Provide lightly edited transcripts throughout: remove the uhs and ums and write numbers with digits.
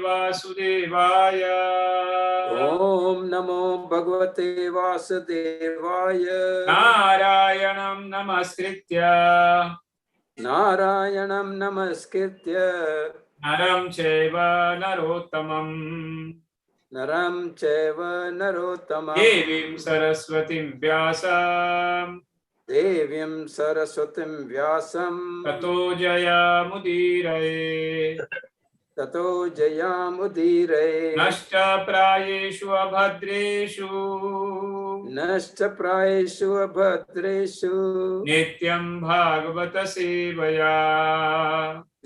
वासुदेवाय। ओम नमो भगवते वासुदेवाय। नारायणं नमस्कृत्य नारायणं नमस्कृत्य नरं चैव नरोत्तमं नरं चैव नरोत्तमं देवीं सरस्वतीं व्यासं देवीं सरस्वतीं व्यासं ततो जयमुदीरये। ततो जयामुदीरये। नष्टप्रायेषु अभद्रेषु नष्टप्रायेषु अभद्रेषु नित्यं भागवत सेवया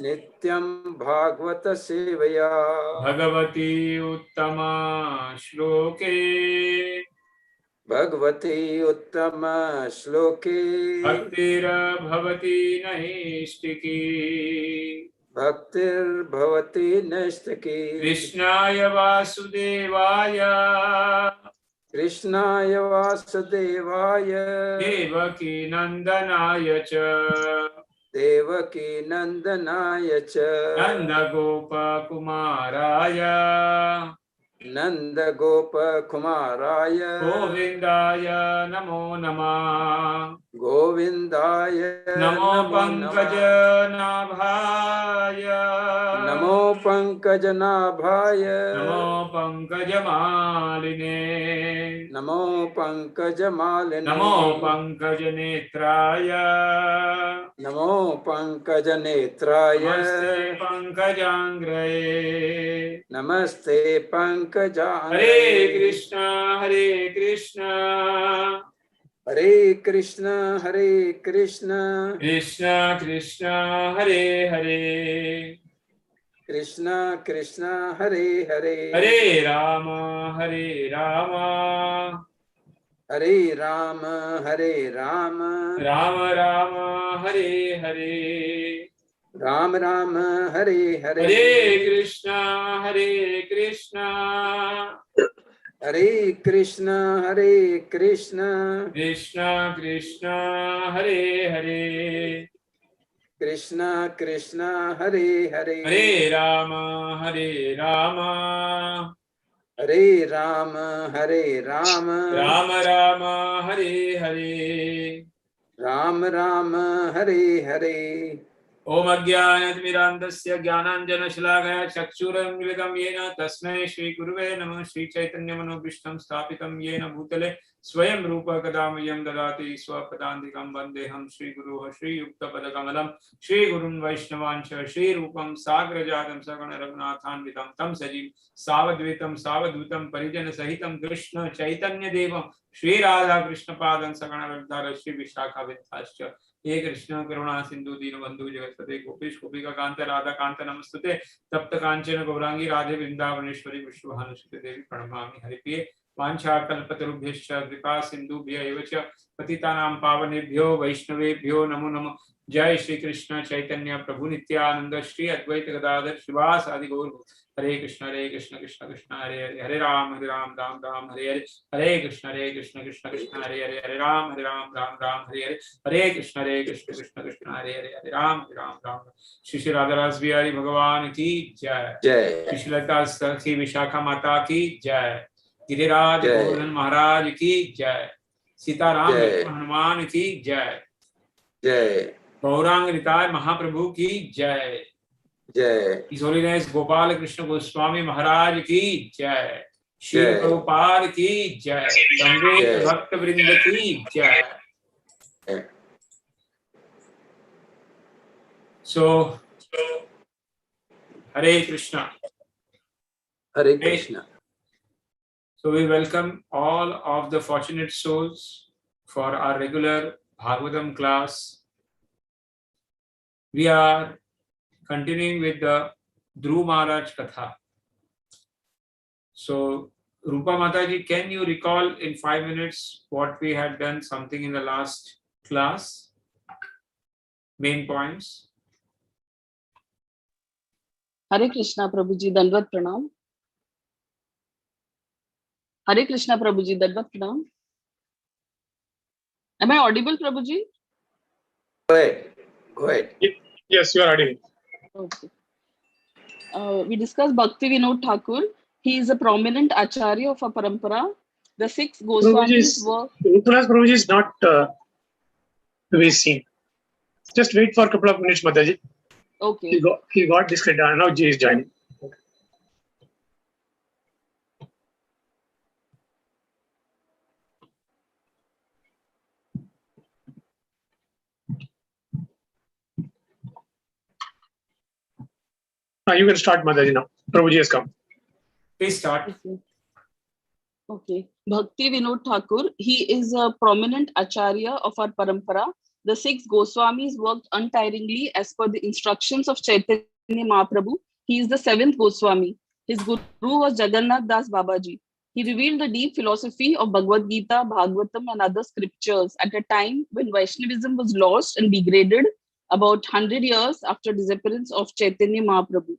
नित्यं भागवत सेवया भगवती उत्तमा श्लोके भगवती उत्तम श्लोके भक्तिर्भवति नैष्टिकी। भक्तिर्भवति नैष्टिकी। कृष्णाय वासुदेवाय कृष्णाय वासुदेवाय देवकी नंदनाय च देवकी नंदनाय च नन्दगोपकुमाराय नन्दगोपकुमाराय गोविन्दाय नमो नमः। गोविन्दाय नमो नमो नमः। पंकजनाभाय नमो पंकजनाभाय नमो पंकजमालिने नमो पंकजमालिने नमो पंकजनेत्राय नमो पंकजनेत्राय नमस्ते पंकजांग्रये। नमस्ते पंकजांग्रये। हरे कृष्णा हरे कृष्ण कृष्ण कृष्ण हरे हरे कृष्ण कृष्ण हरे हरे हरे राम हरे राम राम राम हरे हरे राम राम हरे हरे हरे कृष्णा हरे कृष्ण कृष्ण कृष्ण हरे हरे कृष्ण कृष्ण हरे हरे हरे राम हरे राम राम राम हरे हरे राम राम हरे हरे। ओम अज्ञानतिमिरान्धस्य ज्ञानाञ्जनशलाकया चक्षुरुन्मीलितं येन तस्मै श्रीगुरुवे नमः। श्रीचैतन्यमनोभीष्टं स्थापितं येन भूतले स्वयं रूप कदा मह्यं ददाति स्वपदान्तिकं वन्देऽहं श्रीगुरुः श्रीयुक्तपदकमलं श्रीगुरुन् वैष्णवांश्च श्रीरूपं साग्रजातं सगण रघुनाथान्वितं तं सजीव सावद्वैतं सावधूतं परिजनसहितं कृष्ण चैतन्यदेवं श्रीराधाकृष्णपादं सगण रघुनाथ श्रीविशाखाविन्दाश्च हे कृष्ण करुणा सिंधु दीनबंधु जगत्पते गोपीश गोपिका कांत राधा कांत नमस्तुते तप्त कांचन गौरांगी राधे वृंदावनेश्वरी विश्वभानुसुते देवी प्रणमामि हरिप्रिये वाञ्छाकल्पतरुभ्यश्च कृपा सिन्धुभ्य एव च पतितानां पावनेभ्यो वैष्णवेभ्यो नमो नमः। जय श्री कृष्ण चैतन्य प्रभु नित्यानंद श्री अद्वैत गदाधर श्रीवासादि गौर हरे कृष्ण कृष्ण कृष्ण हरे हरे हरे राम राम राम हरे हरे हरे कृष्ण कृष्ण कृष्ण हरे हरे हरे राम राम राम हरे हरे हरे कृष्ण कृष्ण कृष्ण हरे हरे हरे राम राम। श्री श्री राधारास बिहारी भगवान की जय। श्री श्री लता सखी विशाखा माता की जय। गिरिराज गोवर्धन महाराज की जय। सीताराम लक्ष्मण हनुमान की जय। जय गौरांग निताय महाप्रभु की जय। जय His Holiness गोपाल कृष्ण गोस्वामी महाराज की जय। श्री प्रभुपाद की जय। समवेत भक्त वृंद की जय। So Hare Krishna. Hare Krishna. So we welcome all of the fortunate souls for our regular Bhagavatam class. We are continuing with the Dhruva Maharaj Katha. So Rupa Mataji, can you recall in 5 minutes what we had done something in the last class? Main points. हरे कृष्णा प्रभु जी दंडवत प्रणाम। हरे कृष्णा प्रभु जी दंडवत प्रणाम। Am I audible, Prabhu ji? Go ahead. Yes, you are audible. Okay. We discussed Bhakti Vinod Thakur. He is a prominent acharya of a parampara. The six Goswamis were. Rupavilas Prabhuji is not to be seen. Just wait for a couple of minutes, Mataji. Okay. He got disconnected. Now G is joining. You can start, Mataji, now. Prabhuji has come. Please start. Okay. Bhakti Vinod Thakur, he is a prominent acharya of our parampara. The six Goswamis worked untiringly as per the instructions of Chaitanya Mahaprabhu. He is the seventh Goswami. His guru was Jagannath Das Babaji. He revealed the deep philosophy of Bhagavad Gita, Bhagavatam, and other scriptures at a time when Vaishnavism was lost and degraded, about 100 years after disappearance of Chaitanya Mahaprabhu.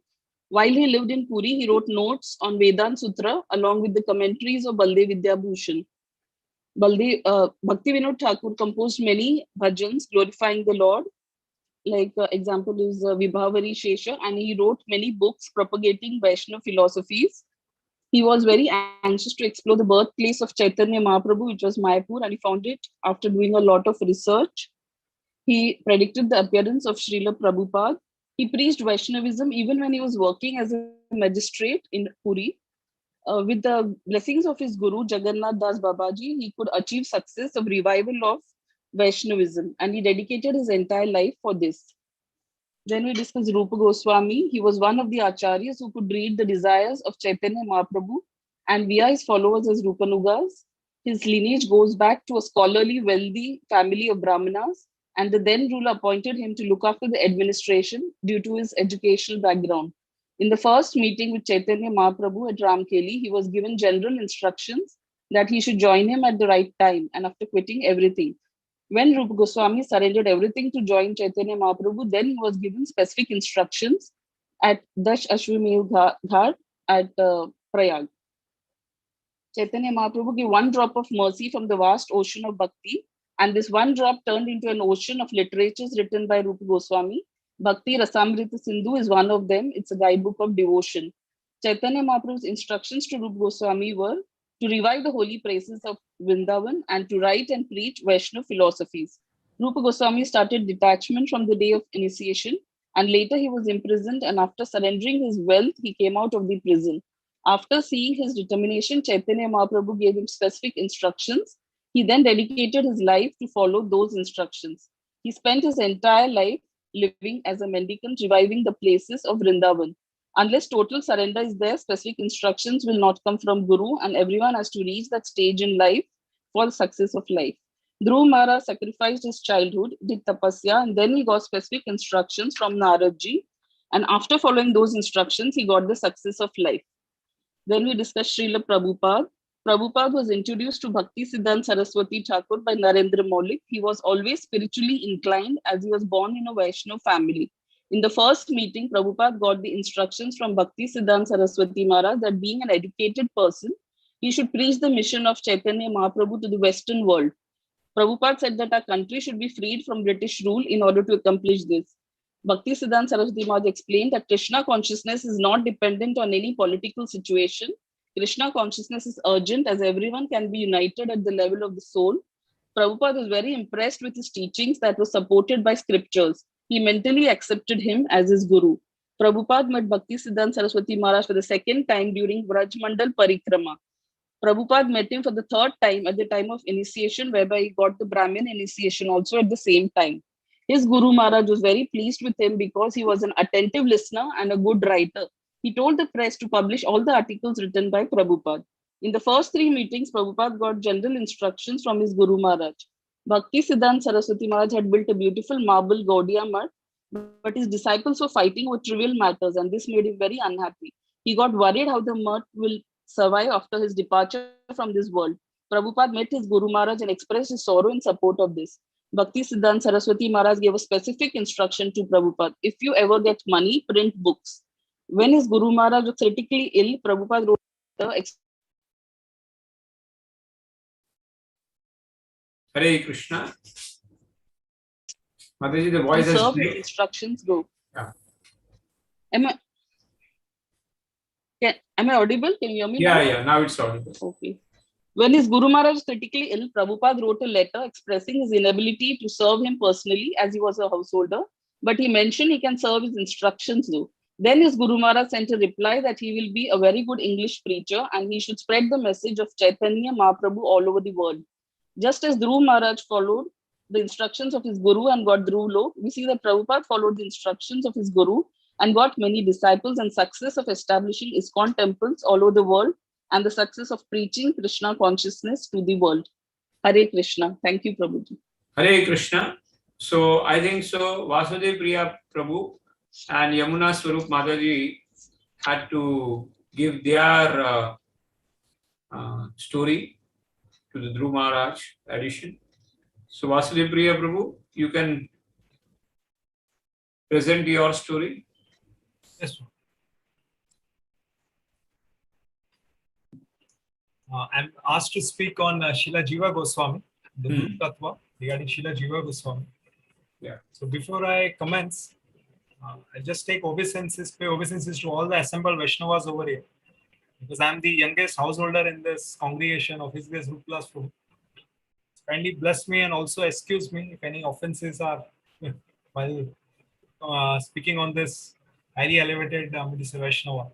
While he lived in Puri, he wrote notes on Vedanta Sutra along with the commentaries of Baldev Vidyabhushan. Bhakti Vinod Thakur composed many bhajans glorifying the Lord. Like example is Vibhavari Shesha, and he wrote many books propagating Vaishnava philosophies. He was very anxious to explore the birthplace of Chaitanya Mahaprabhu, which was Mayapur, and he found it after doing a lot of research. He predicted the appearance of Srila Prabhupada. He preached Vaishnavism even when he was working as a magistrate in Puri. With the blessings of his guru, Jagannath Das Babaji, he could achieve success of revival of Vaishnavism, and he dedicated his entire life for this. Then we discuss Rupa Goswami. He was one of the acharyas who could read the desires of Chaitanya Mahaprabhu and via his followers as Rupanugas. His lineage goes back to a scholarly, wealthy family of Brahmanas, and the then ruler appointed him to look after the administration due to his educational background. In the first meeting with Chaitanya Mahaprabhu at Ramkeli, he was given general instructions that he should join him at the right time and after quitting everything. When Rupa Goswami surrendered everything to join Chaitanya Mahaprabhu, then he was given specific instructions at Dash Ashwamedh Ghat at Prayag. Chaitanya Mahaprabhu gave one drop of mercy from the vast ocean of bhakti, and this one drop turned into an ocean of literatures written by Rupa Goswami. Bhakti Rasamrita Sindhu is one of them. It's a guidebook of devotion. Chaitanya Mahaprabhu's instructions to Rupa Goswami were to revive the holy places of Vrindavan and to write and preach Vaishnava philosophies. Rupa Goswami started detachment from the day of initiation, and later he was imprisoned, and after surrendering his wealth, he came out of the prison. After seeing his determination, Chaitanya Mahaprabhu gave him specific instructions. He then dedicated his life to follow those instructions. He spent his entire life living as a mendicant, reviving the places of Vrindavan. Unless total surrender is there, specific instructions will not come from Guru, and everyone has to reach that stage in life for the success of life. Dhruva Maharaj sacrificed his childhood, did tapasya, and then he got specific instructions from Naradji. And after following those instructions, he got the success of life. Then we discuss Srila Prabhupada. Prabhupada was introduced to Bhakti Siddhanta Saraswati Thakur by Narendra Maulik. He was always spiritually inclined as he was born in a Vaishnava family. In the first meeting, Prabhupada got the instructions from Bhakti Siddhanta Saraswati Maharaj that being an educated person, he should preach the mission of Chaitanya Mahaprabhu to the Western world. Prabhupada said that our country should be freed from British rule in order to accomplish this. Bhakti Siddhanta Saraswati Maharaj explained that Krishna consciousness is not dependent on any political situation. Krishna consciousness is urgent as everyone can be united at the level of the soul. Prabhupada was very impressed with his teachings that were supported by scriptures. He mentally accepted him as his guru. Prabhupada met Bhakti Siddhanta Saraswati Maharaj for the second time during Vraj Mandal Parikrama. Prabhupada met him for the third time at the time of initiation, whereby he got the Brahmin initiation also at the same time. His Guru Maharaj was very pleased with him because he was an attentive listener and a good writer. He told the press to publish all the articles written by Prabhupada. In the first three meetings, Prabhupada got general instructions from his Guru Maharaj. Bhakti Siddhanta Saraswati Maharaj had built a beautiful marble Gaudiya Math, but his disciples were fighting over trivial matters, and this made him very unhappy. He got worried how the Math will survive after his departure from this world. Prabhupada met his Guru Maharaj and expressed his sorrow in support of this. Bhakti Siddhanta Saraswati Maharaj gave a specific instruction to Prabhupada: if you ever get money, print books. When his Guru Maharaj was critically ill, Prabhupada wrote Hare Krishna. Mataji, the voice has serve his instructions go. Yeah. Am I? Am I audible? Can you hear me Yeah, now? yeah, now it's audible. Okay. When his Guru Maharaj was critically ill, Prabhupada wrote a letter expressing his inability to serve him personally as he was a householder, but he mentioned he can serve his instructions though. Then his Guru Maharaj sent a reply that he will be a very good English preacher and he should spread the message of Chaitanya Mahaprabhu all over the world. Just as Dhruva Maharaj followed the instructions of his Guru and got Dhruv Lok, we see that Prabhupada followed the instructions of his Guru and got many disciples, and success of establishing ISKCON temples all over the world and the success of preaching Krishna consciousness to the world. Hare Krishna. Thank you, Prabhuji. Hare Krishna. So I think so Vasudev Priya Prabhu and Yamuna Swarup Mataji had to give their story to the Dhruva Maharaj edition. So Vasudev Priya Prabhu, you can present your story. Yes, sir. I'm asked to speak on Srila Jiva Goswami, the Guru Tattva regarding Srila Jiva Goswami. Yeah. So before I commence, I just take obeisances, pay obeisances to all the assembled Vaishnavas over here, because I'm the youngest householder in this congregation of His Grace Rupavilas Prabhu. Kindly bless me and also excuse me if any offenses are while speaking on this highly elevated Vaishnava.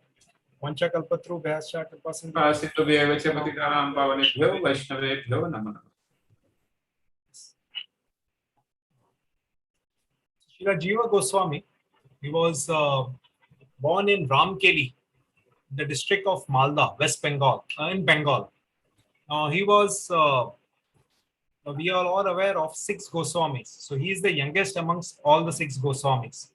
Vancha kalpatru bhyascha kripasindu. Siddhubhyev cha patikanam pavanebhyo Vaishnavebhyo namo namaha. Srila Jiva Goswami, he was born in Ramkeli, the district of Malda, West Bengal, in Bengal. He was, we are all aware of 6 Goswamis. So he is the youngest amongst all the 6 Goswamis.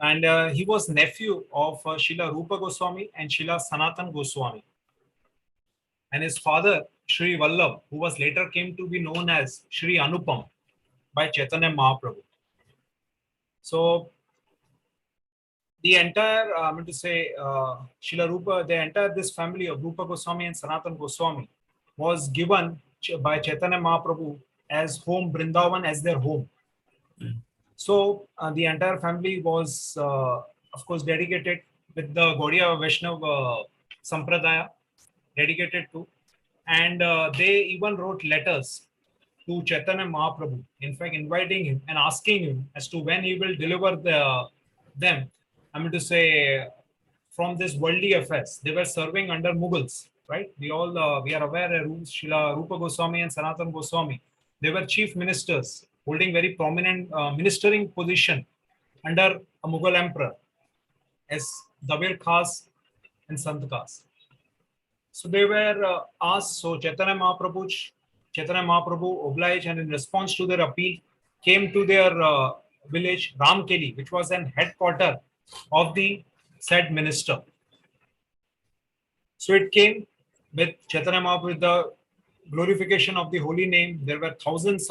And he was nephew of Srila Rupa Goswami and Srila Sanatan Goswami. And his father, Sri Vallabh, who was later came to be known as Sri Anupam by Chaitanya Mahaprabhu. So the entire, Srila Rupa, the entire this family of Rupa Goswami and Sanatan Goswami was given by Chaitanya Mahaprabhu as home, Vrindavan as their home. So the entire family was, of course, dedicated with the Gaudiya Vaishnava Sampradaya, dedicated to, and they even wrote letters to Chaitanya Mahaprabhu, in fact, inviting him and asking him as to when he will deliver them, from this worldly affairs. They were serving under Mughals, right? We are aware, Srila Rupa Goswami and Sanatan Goswami, they were chief ministers, holding very prominent ministering position under a Mughal emperor as Dabir Khas and Sant Khas. So they were asked, so Chaitanya Mahaprabhu obliged, and in response to their appeal, came to their village, Ramkeli, which was an headquarter of the said minister. So it came with Chaitanya Mahaprabhu, with the glorification of the holy name. There were thousands,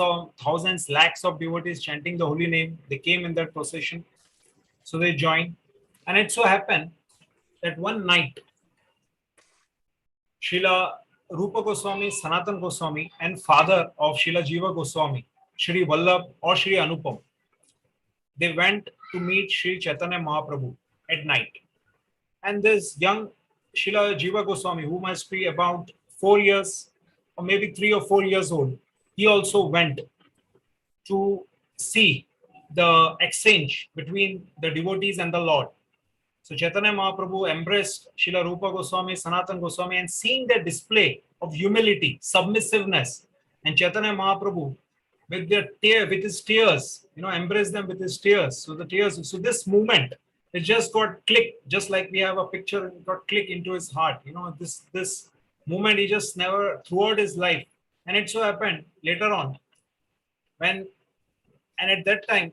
lakhs of devotees chanting the holy name. They came in that procession. So they joined. And it so happened that one night, Srila Rupa Goswami, Sanatan Goswami, and father of Srila Jiva Goswami, Sri Vallabh or Sri Anupam, they went to meet Sri Chaitanya Mahaprabhu at night. And this young Srila Jiva Goswami, who must be about 4 years or maybe 3 or 4 years old, he also went to see the exchange between the devotees and the Lord. So Chaitanya Mahaprabhu embraced Srila Rupa Goswami, Sanatan Goswami, and seeing their display of humility, submissiveness, and Chaitanya Mahaprabhu with his tears, embraced them with his tears. So the tears, so this movement, it just got clicked, just like we have a picture, it got clicked into his heart. This movement he just never throughout his life. And it so happened later on, and at that time,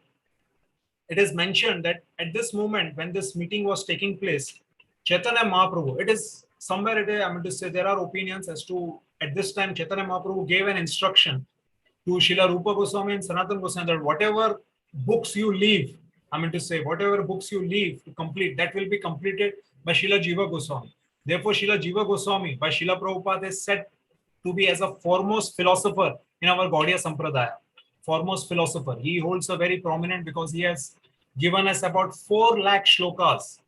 it is mentioned that at this moment, when this meeting was taking place, Chaitanya Mahaprabhu, it is somewhere, there are opinions as to, at this time, Chaitanya Mahaprabhu gave an instruction to Srila Rupa Goswami and Sanatan Goswami that whatever books you leave, whatever books you leave to complete, that will be completed by Srila Jiva Goswami. Therefore, Srila Jiva Goswami, by Srila Prabhupada, is said to be as a foremost philosopher in our Gaudiya Sampradaya. Foremost philosopher. He holds a very prominent, because he has given us about 4 lakh shlokas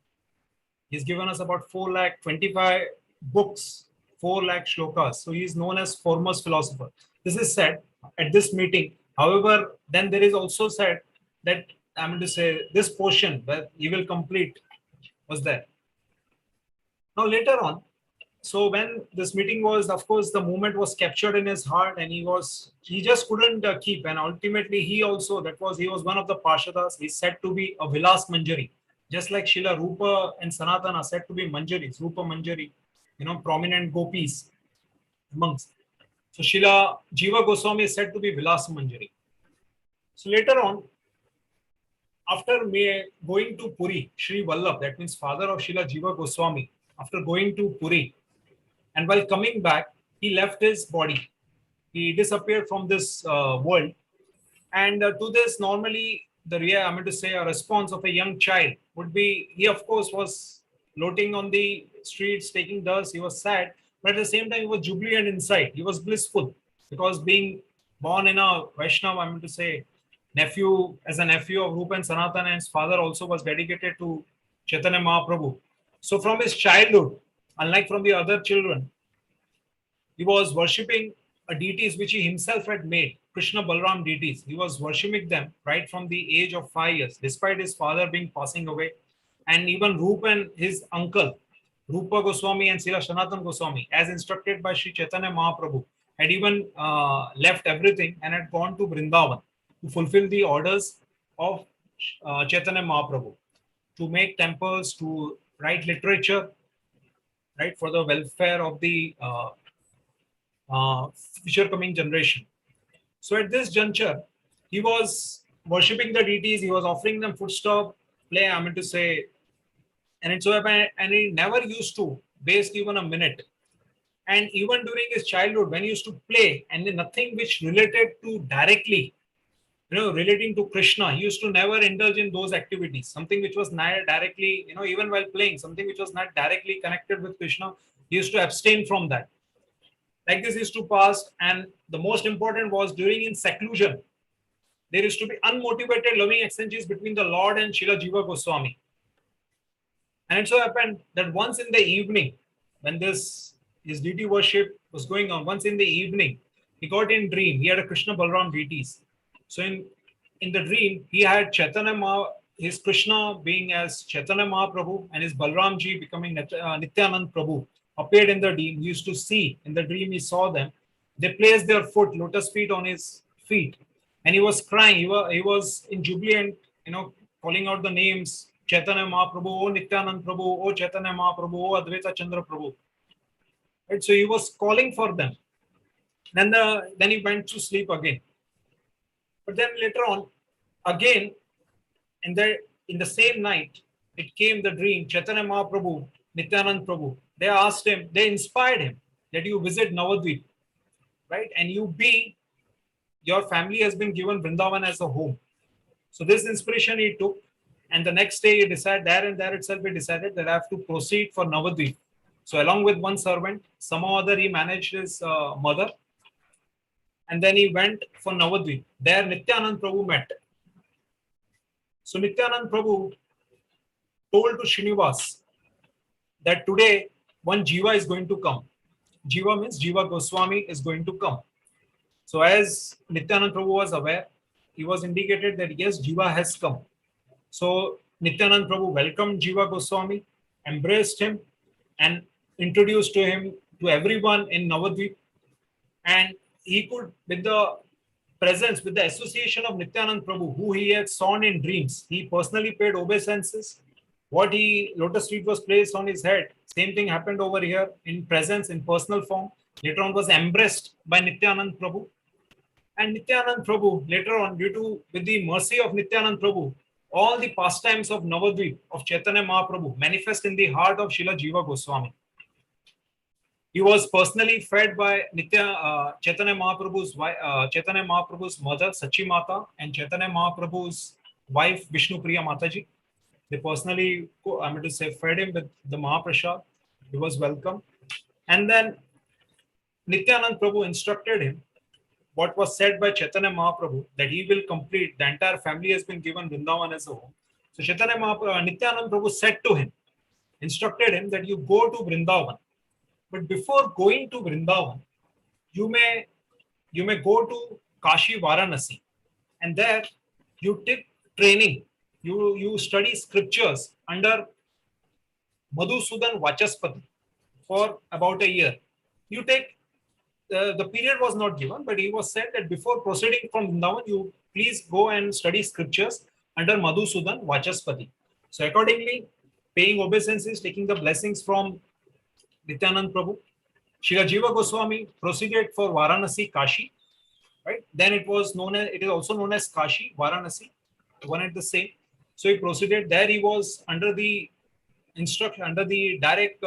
He's given us about 4 lakh 25 books, 4 lakh shlokas. So he is known as foremost philosopher. This is said at this meeting. However, then there is also said that, I mean to say, this portion where he will complete was there. Now later on, so when this meeting was, of course, the movement was captured in his heart, and he just couldn't keep, and ultimately he was one of the Parshadas. He's said to be a Vilas Manjari, just like Srila Rupa and Sanatana are said to be Manjaris, Rupa Manjari, prominent gopis, monks. So Srila Jiva Goswami is said to be Vilas Manjari. So later on, after going to Puri, Sri Vallabh, that means father of Srila Jiva Goswami, after going to Puri, and while coming back, he left his body. He disappeared from this world. And to this, normally, a response of a young child would be, he of course was floating on the streets, taking dust. He was sad, but at the same time, he was jubilant inside. He was blissful because being born in a Vaishnava, as a nephew of Rupa and Sanatana, and his father also was dedicated to Chaitanya Mahaprabhu. So from his childhood, unlike from the other children, he was worshipping deities which he himself had made, Krishna Balram deities. He was worshipping them right from the age of 5 years, despite his father being passing away. And even Rupa and his uncle, Rupa Goswami and Srila Sanatana Goswami, as instructed by Sri Chaitanya Mahaprabhu, had even left everything and had gone to Vrindavan to fulfill the orders of Chaitanya Mahaprabhu, to make temples, to write literature, right, for the welfare of the future coming generation. So at this juncture, he was worshipping the deities, he was offering them foodstuff, and it so happened, and he never used to waste even a minute. And even during his childhood, when he used to play, and then nothing which related to directly, relating to Krishna, he used to never indulge in those activities. Something which was not directly, even while playing, something which was not directly connected with Krishna, he used to abstain from that. Like this used to pass, and the most important was during in seclusion, there used to be unmotivated loving exchanges between the Lord and Srila Jiva Goswami. And it so happened that once in the evening, when his deity worship was going on, once in the evening, he got in dream. He had a Krishna Balram deities. So in the dream, he had his Krishna being as Chaitanya Mahaprabhu, and his Balramji becoming Nityanand Prabhu appeared in the dream. He used to see in the dream, he saw them. They placed their lotus feet on his feet, and he was crying. He was in jubilant, calling out the names Chaitanya Mahaprabhu, O Nityanand Prabhu, O Chaitanya Mahaprabhu, O Advaita Chandra Prabhu. Right, so he was calling for them. Then he went to sleep again. But then later on, again, in the same night, it came the dream, Chaitanya Mahaprabhu, Nityanand Prabhu. They asked him, they inspired him that you visit Navadvip, right? And your family has been given Vrindavan as a home. So this inspiration he took, and the next day he decided, there itself he decided that I have to proceed for Navadvip. So along with one servant, somehow or other he managed his mother, and then he went for Navadvip. There Nityanand Prabhu met. So Nityanand Prabhu told to Srinivas that today one Jiva is going to come. Jiva means Jiva Goswami is going to come. So as Nityanand Prabhu was aware, he was indicated that yes, Jiva has come. So Nityanand Prabhu welcomed Jiva Goswami, embraced him, and introduced to him to everyone in Navadvip. And he could, with the presence, with the association of Nityanand Prabhu, who he had seen in dreams, he personally paid obeisances. What lotus feet was placed on his head, same thing happened over here in presence, in personal form. Later on was embraced by Nityanand Prabhu. And Nityanand Prabhu, later on, with the mercy of Nityanand Prabhu, all the pastimes of Navadvip, of Chaitanya Mahaprabhu, manifest in the heart of Srila Jiva Goswami. He was personally fed by Chaitanya Mahaprabhu's mother, Sachi Mata, and Chaitanya Mahaprabhu's wife, Vishnu Priya Mataji. They personally, fed him with the Mahaprasad. He was welcome. And then Nityanand Prabhu instructed him what was said by Chaitanya Mahaprabhu, that he will complete, the entire family has been given Vrindavan as a home. So Nityanand Prabhu said to him instructed him that you go to Vrindavan. But before going to Vrindavan, you may go to Kashi Varanasi, and there you take training. You study scriptures under Madhusudan Vachaspati for about a year. You take the period was not given, but he was said that before proceeding from Vrindavan, you please go and study scriptures under Madhusudan Vachaspati. So accordingly, paying obeisances, taking the blessings from Nityanand Prabhu, Srila Jiva Goswami proceeded for Varanasi, Kashi. Right? Then it is also known as Kashi, Varanasi, one and the same. So he proceeded there. He was under the instruction, under the direct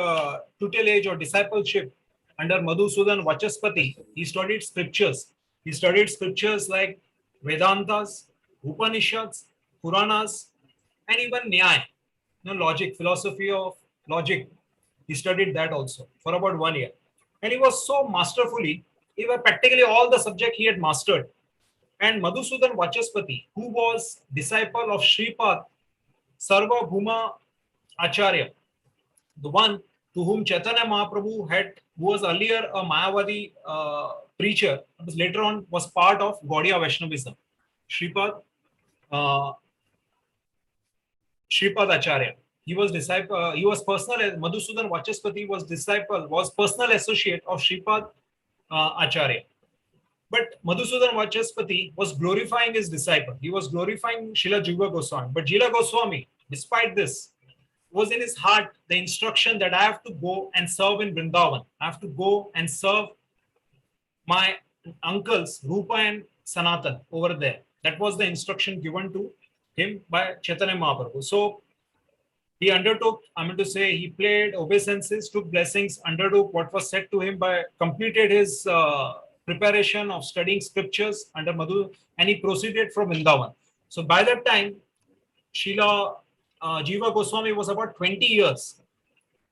tutelage or discipleship under Madhusudan Vachaspati. He studied scriptures. He studied scriptures like Vedantas, Upanishads, Puranas, and even Nyaya, logic, philosophy of logic. He studied that also for about 1 year. And he was so masterfully, even practically all the subject he had mastered. And Madhusudan Vachaspati, who was disciple of Sripad Sarvabhuma Acharya, the one to whom Chaitanya Mahaprabhu who was earlier a Mayavadi preacher, but later on was part of Gaudiya Vaishnavism. Sripad Acharya. He was Madhusudan Vachaspati was personal associate of Sripad Acharya. But Madhusudan Vachaspati was glorifying his disciple. He was glorifying Srila Jiva Goswami. But Jiva Goswami, despite this, was in his heart the instruction that I have to go and serve in Vrindavan. I have to go and serve my uncles, Rupa and Sanatan, over there. That was the instruction given to him by Chaitanya Mahaprabhu. So he undertook, he played obeisances, took blessings, undertook what was said to him completed his preparation of studying scriptures under Madhu, and he proceeded from Vrindavan. So by that time, Srila Jiva Goswami was about 20 years.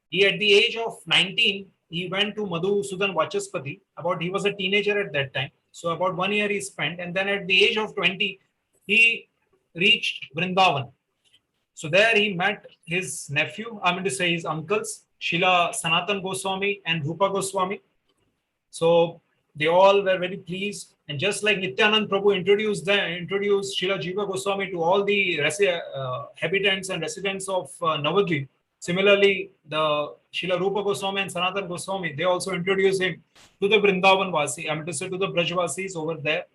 He, at the age of 19, he went to Madhusudan Vachaspati. He was a teenager at that time. So about 1 year he spent. And then at the age of 20, he reached Vrindavan. So there he met his nephew, his uncles, Srila Sanatan Goswami and Rupa Goswami. So they all were very pleased. And just like Nityanand Prabhu introduced Srila Jiva Goswami to all the habitants and residents of Navadvip, similarly, the Srila Rupa Goswami and Sanatan Goswami, they also introduced him to the Vrindavan Vasi, to the Brajvasis over there.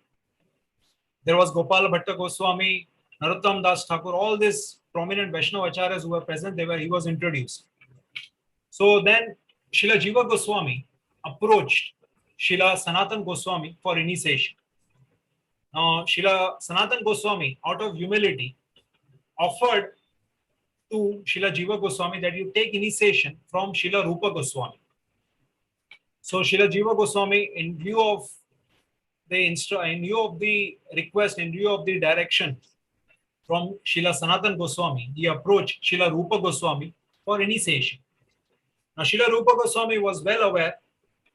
There was Gopal Bhatta Goswami, Narottam Das Thakur, all these prominent Vaishnava acharyas who were present, he was introduced. So then Srila Jiva Goswami approached Srila Sanatan Goswami for initiation. Now, Srila Sanatan Goswami, out of humility, offered to Srila Jiva Goswami that you take initiation from Srila Rupa Goswami. So Srila Jiva Goswami, in view of the request, in view of the direction from Srila Sanatan Goswami, he approached Srila Rupa Goswami for initiation. Now, Srila Rupa Goswami was well aware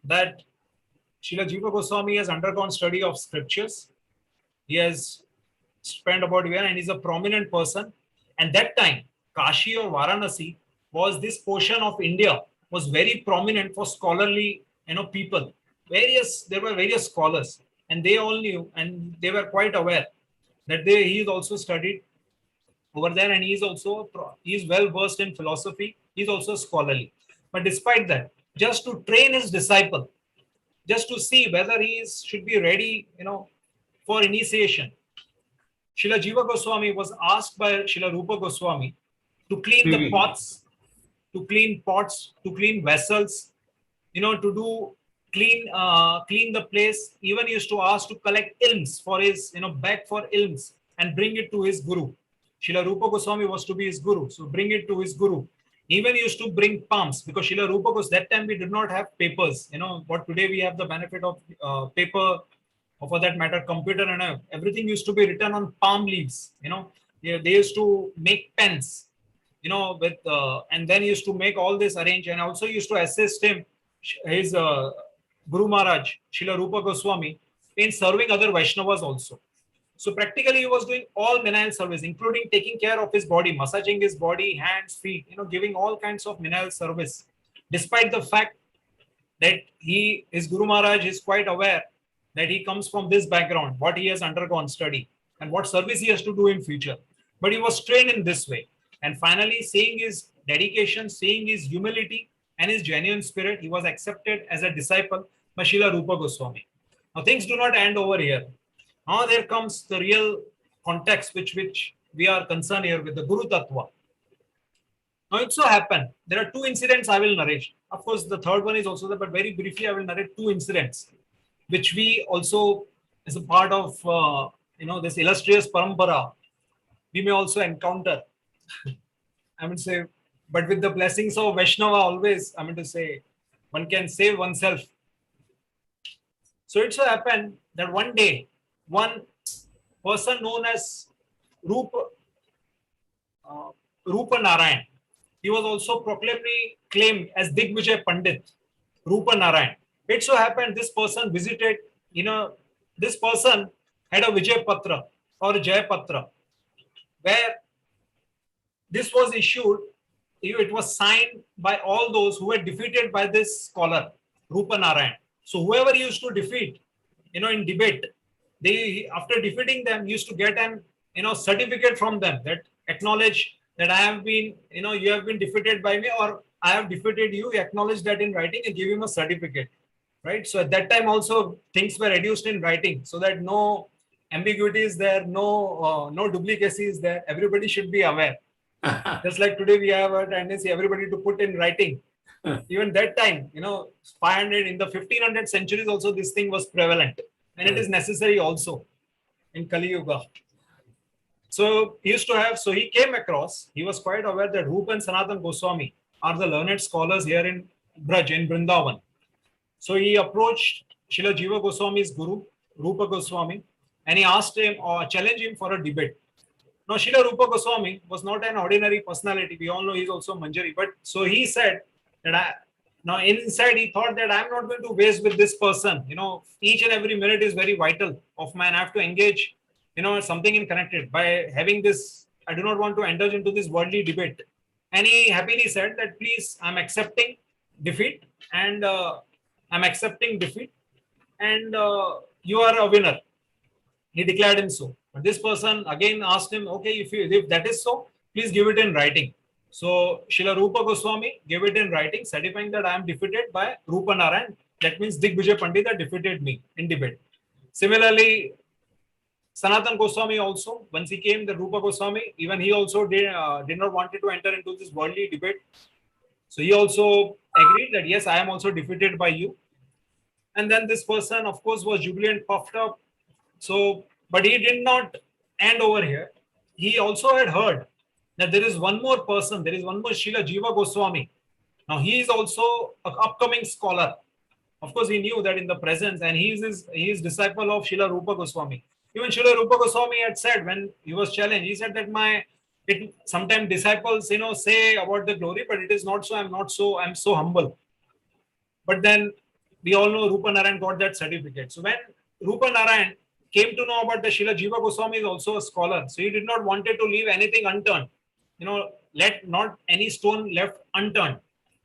that Srila Jiva Goswami has undergone study of scriptures. He has spent about a year and is a prominent person. And that time, Kashi or Varanasi was this portion of India, was very prominent for scholarly people. There were various scholars, and they all knew, and they were quite aware that he is also studied over there, and he is well versed in philosophy. He is also scholarly. But despite that, just to train his disciple, just to see whether he should be ready, for initiation, Srila Jiva Goswami was asked by Srila Rupa Goswami to clean the pots, to clean vessels, to clean the place. Even he used to ask to collect ilms for his, bag for ilms and bring it to his guru. Srila Rupa Goswami was to be his guru, so bring it to his guru. Even used to bring palms, because Srila Rupa Goswami, that time we did not have papers. What today we have the benefit of paper, or for that matter, computer, and everything used to be written on palm leaves. They used to make pens, with and then used to make all this arrange, and also used to assist him, his Guru Maharaj, Srila Rupa Goswami, in serving other Vaishnavas also. So practically he was doing all menial service, including taking care of his body, massaging his body, hands, feet, giving all kinds of menial service. Despite the fact that his Guru Maharaj is quite aware that he comes from this background, what he has undergone study and what service he has to do in future. But he was trained in this way. And finally, seeing his dedication, seeing his humility and his genuine spirit, he was accepted as a disciple by Srila Rupa Goswami. Now things do not end over here. Now there comes the real context which we are concerned here with, the Guru Tattva. Now it so happened, there are two incidents I will narrate. Of course, the third one is also there, but very briefly I will narrate two incidents, which we also, as a part of this illustrious parampara, we may also encounter. I mean to say, but with the blessings of Vaishnava always, I mean to say, one can save oneself. So it so happened that one day, one person known as Rupa Narayan, he was also proclaimedly claimed as Digvijay Pandit, Rupa Narayan. It so happened this person visited, this person had a Vijay Patra or Jaya Patra, where this was issued, it was signed by all those who were defeated by this scholar, Rupa Narayan. So whoever used to defeat, in debate, they, after defeating them, used to get an, certificate from them that acknowledge that I have been, you have been defeated by me, or I have defeated you, acknowledge that in writing and give him a certificate, right? So at that time also things were reduced in writing so that no ambiguity is there, no duplicacy is there. Everybody should be aware. Just like today we have a tendency everybody to put in writing. Even that time, 500 in the 1500 centuries also this thing was prevalent, and it is necessary also in Kali Yuga. So he used to have, so he came across, he was quite aware that Rupa and Sanatan Goswami are the learned scholars here in Braj, in Vrindavan. So he approached Srila Jiva Goswami's guru, Rupa Goswami, and he asked him or challenged him for a debate. Now, Srila Rupa Goswami was not an ordinary personality. We all know he's also Manjari. But so he said that now inside he thought that I'm not going to waste with this person. Each and every minute is very vital of mine. I have to engage, something in connected. By having this, I do not want to enter into this worldly debate. And he happily said that, please, I'm accepting defeat and you are a winner. He declared him so. But this person again asked him, okay, if that is so, please give it in writing. So Srila Rupa Goswami gave it in writing, certifying that I am defeated by Rupa Narayan. That means Digvijay Pandita defeated me in debate. Similarly, Sanatan Goswami also, once he came, the Rupa Goswami, even he also did not wanted to enter into this worldly debate. So he also agreed that yes, I am also defeated by you. And then this person, of course, was jubilant, puffed up. So, but he did not end over here. He also had heard that there is one more person, there is one more Srila Jiva Goswami. Now he is also an upcoming scholar. Of course, he knew that in the presence, and he is disciple of Srila Rupa Goswami. Even Srila Rupa Goswami had said when he was challenged, he said that sometimes disciples, say about the glory, but it is not so. I'm so humble. But then we all know Rupa Narayan got that certificate. So when Rupa Narayan came to know about the Srila Jiva Goswami is also a scholar, so he did not wanted to leave anything unturned. Let not any stone left unturned.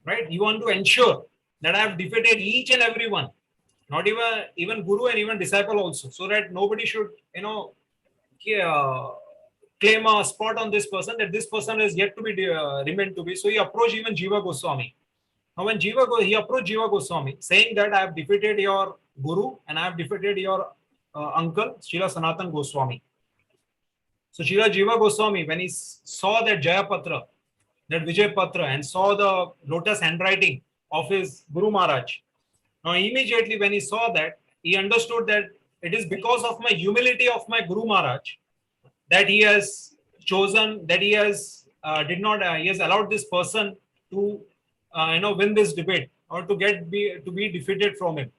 Right? You want to ensure that I have defeated each and every one, not even Guru and even disciple also, so that nobody should claim a spot on this person, that this person is yet to be remain to be. So he approached even Jiva Goswami. Now when he approached Jiva Goswami saying that I have defeated your Guru and I have defeated your uncle Srila Sanatan Goswami. So Srila Jiva Goswami, when he saw that Jaya Patra, that Vijay Patra, and saw the lotus handwriting of his Guru Maharaj, now immediately when he saw that, he understood that it is because of my humility of my Guru Maharaj that he has chosen, that he has he has allowed this person to win this debate or to be defeated from him.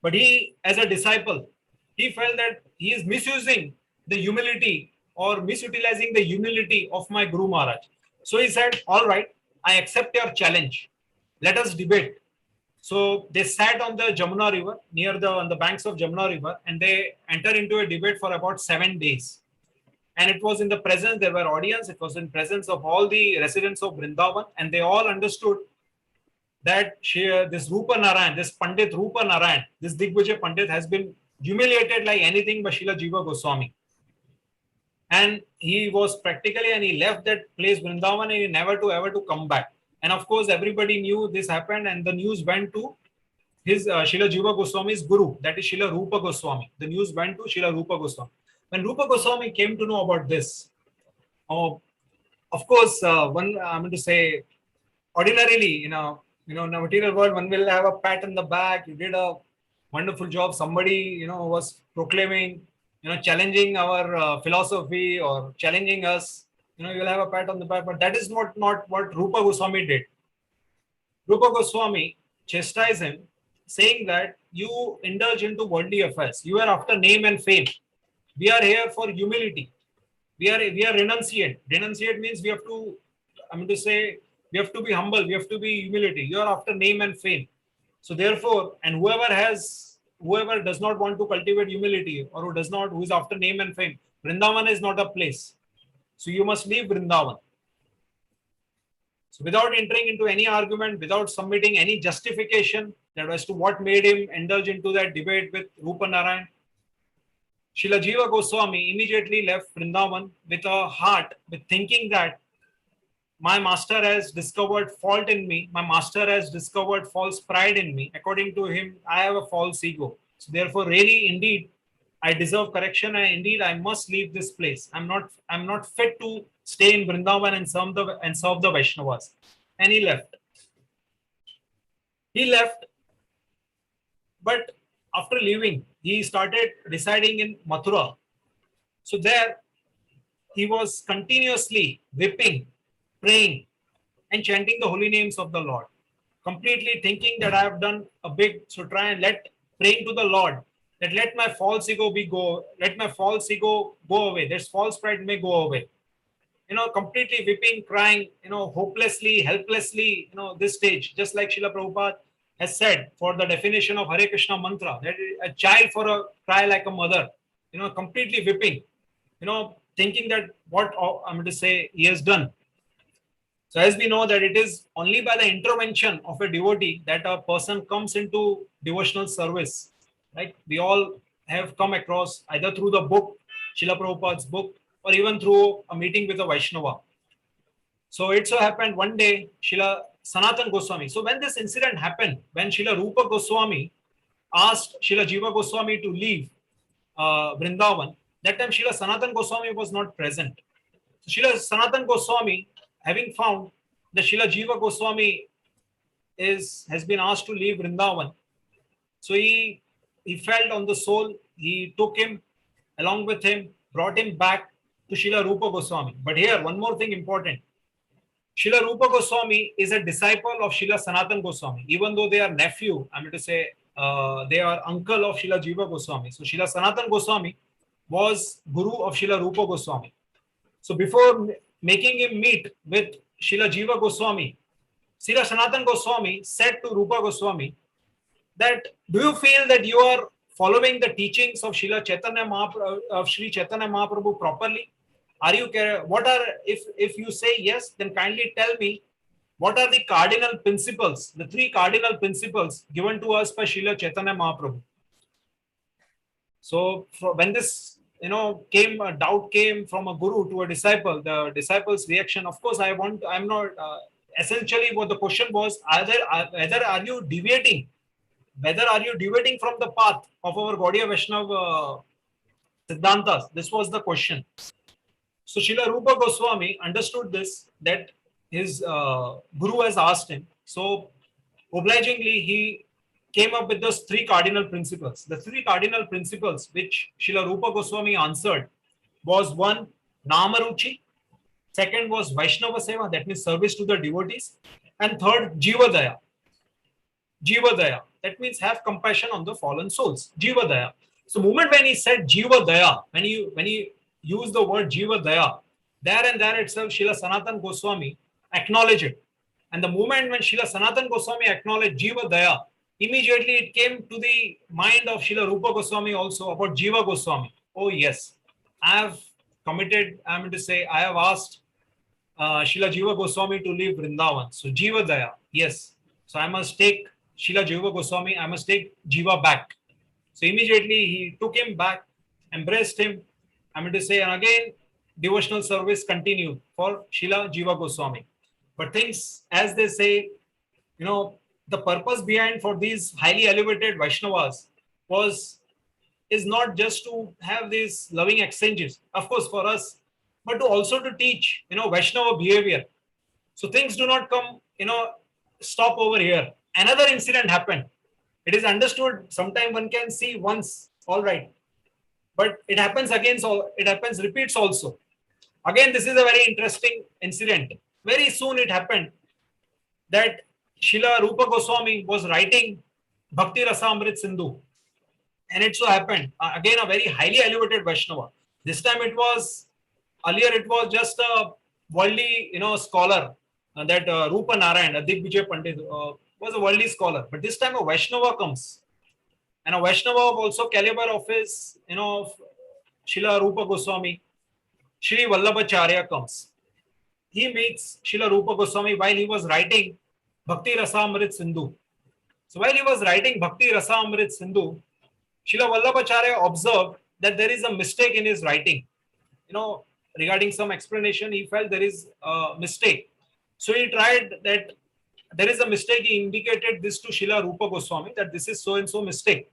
But he, as a disciple, he felt that he is misusing the humility or misutilizing the humility of my Guru Maharaj. So he said, all right, I accept your challenge. Let us debate. So they sat on the Jamuna River, on the banks of Jamuna River, and they entered into a debate for about 7 days. And it was in the presence, there were audience, it was in presence of all the residents of Vrindavan, and they all understood that this Rupa Narayan, this Pandit Rupa Narayan, this Digvijay Pandit has been humiliated like anything but Srila Jiva Goswami. And he was practically, and he left that place Vrindavan and he never to ever to come back. And of course, everybody knew this happened, and the news went to his Srila Jiva Goswami's guru, that is Srila Rupa Goswami. The news went to Srila Rupa Goswami. When Rupa Goswami came to know about this, of course, I'm going to say, ordinarily, in the material world, one will have a pat on the back. You did a wonderful job. Somebody, was proclaiming, challenging our philosophy or challenging us. You'll have a pat on the back. But that is not what Rupa Goswami did. Rupa Goswami chastised him, saying that you indulge into worldly affairs. You are after name and fame. We are here for humility. We are renunciate. Renunciate means we have to, we have to be humble. We have to be humility. You are after name and fame. So therefore, and whoever does not want to cultivate humility, or who is after name and fame, Vrindavan is not a place. So you must leave Vrindavan. So without entering into any argument, without submitting any justification that as to what made him indulge into that debate with Rupa Narayan, Srila Jiva Goswami immediately left Vrindavan with a heart, with thinking that my master has discovered fault in me. My master has discovered false pride in me. According to him, I have a false ego. So therefore, really, indeed, I deserve correction, and indeed, I must leave this place. I'm not fit to stay in Vrindavan and serve the Vaishnavas. And he left. But after leaving, he started residing in Mathura. So there, he was continuously weeping, praying, and chanting the holy names of the Lord, completely thinking that I have done a big, so praying to the Lord that let my false ego go away. This false pride may go away. Completely weeping, crying, hopelessly, helplessly, this stage, just like Srila Prabhupada has said for the definition of Hare Krishna mantra, that a child for a cry like a mother, completely weeping, thinking that what he has done. So as we know that it is only by the intervention of a devotee that a person comes into devotional service. Right? We all have come across either through the book, Srila Prabhupada's book, or even through a meeting with a Vaishnava. So it so happened one day, Srila Sanatana Goswami. So when this incident happened, when Srila Rupa Goswami asked Srila Jiva Goswami to leave Vrindavan, that time Srila Sanatana Goswami was not present. So Srila Sanatana Goswami, having found that Srila Jiva Goswami has been asked to leave Vrindavan, so he felt on the soul, he took him along with him, brought him back to Srila Rupa Goswami. But here, one more thing important. Srila Rupa Goswami is a disciple of Srila Sanatana Goswami, even though they are nephew, they are uncle of Srila Jiva Goswami. So Srila Sanatana Goswami was guru of Srila Rupa Goswami. So before making him meet with Srila Jiva Goswami, Srila Sanatana Goswami said to Rupa Goswami that, do you feel that you are following the teachings of Srila Chaitanya Mahaprabhu properly? If you say yes, then kindly tell me what are the cardinal principles, the 3 cardinal principles given to us by Srila Chaitanya Mahaprabhu. So when this doubt came from a guru to a disciple, the disciple's reaction, of course, essentially what the question was, whether are you deviating from the path of our Gaudiya Vaishnava Siddhantas? This was the question. So Srila Rupa Goswami understood this, that his guru has asked him. So obligingly, he came up with those 3 cardinal principles. The 3 cardinal principles which Srila Rupa Goswami answered was 1, Namaruchi. 2nd was Vaishnava Seva, that means service to the devotees. And 3rd, Jiva Daya. Jiva Daya, that means have compassion on the fallen souls. Jiva Daya. So moment when he said Jiva Daya, when he used the word Jiva Daya, there itself Srila Sanatana Goswami acknowledged it. And the moment when Srila Sanatana Goswami acknowledged Jiva Daya, immediately it came to the mind of Srila Rupa Goswami also about Jiva Goswami. Oh yes, I have committed, I mean to say, I have asked Srila Jiva Goswami to leave Vrindavan. So Jiva Daya, yes. So I must take Srila Jiva Goswami, I must take Jiva back. So immediately he took him back, embraced him, I mean to say, and again devotional service continued for Srila Jiva Goswami. But things, as they say, you know, the purpose behind for these highly elevated Vaishnavas is not just to have these loving exchanges, of course, for us, but to also to teach, you know, Vaishnava behavior. So things do not come, you know, stop over here. Another incident happened. It is understood. Sometime one can see once, all right, but it happens again. So it happens, repeats also. Again, this is a very interesting incident. Very soon it happened that Srila Rupa Goswami was writing Bhakti Rasamrit Sindhu. And it so happened, again, a very highly elevated Vaishnava. This time earlier it was just a worldly, you know, scholar, that Rupa Narayan, Digvijay Pandit, was a worldly scholar. But this time a Vaishnava comes. And a Vaishnava of also caliber of his, you know, Srila Rupa Goswami, Shri Vallabhacharya comes. He meets Srila Rupa Goswami while he was writing Bhakti Rasamrit Sindhu. So while he was writing Bhakti Rasamrit Sindhu, Srila Vallabhacharya observed that there is a mistake in his writing. You know, regarding some explanation, he felt there is a mistake. So he tried that there is a mistake. He indicated this to Srila Rupa Goswami that this is so and so mistake.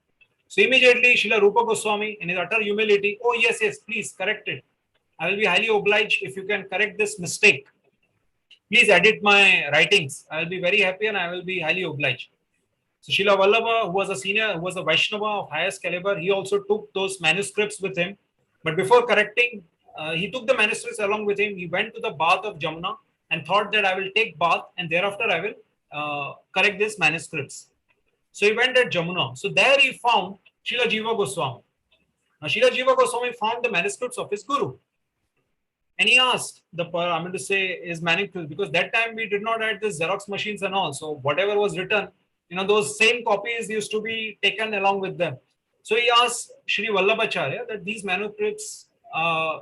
So immediately Srila Rupa Goswami, in his utter humility, oh yes, please correct it. I will be highly obliged if you can correct this mistake. Please edit my writings. I will be very happy and I will be highly obliged. So Srila Vallabha, who was a senior, who was a Vaishnava of highest caliber, he also took those manuscripts with him. But before correcting, he took the manuscripts along with him. He went to the bath of Jamuna and thought that I will take bath and thereafter I will correct these manuscripts. So he went at Jamuna. So there he found Srila Jiva Goswami. Now Srila Jiva Goswami found the manuscripts of his guru. And he asked I mean to say, his manuscripts, because that time we did not have this Xerox machines and all. So whatever was written, you know, those same copies used to be taken along with them. So he asked Sri Vallabhacharya that these manuscripts,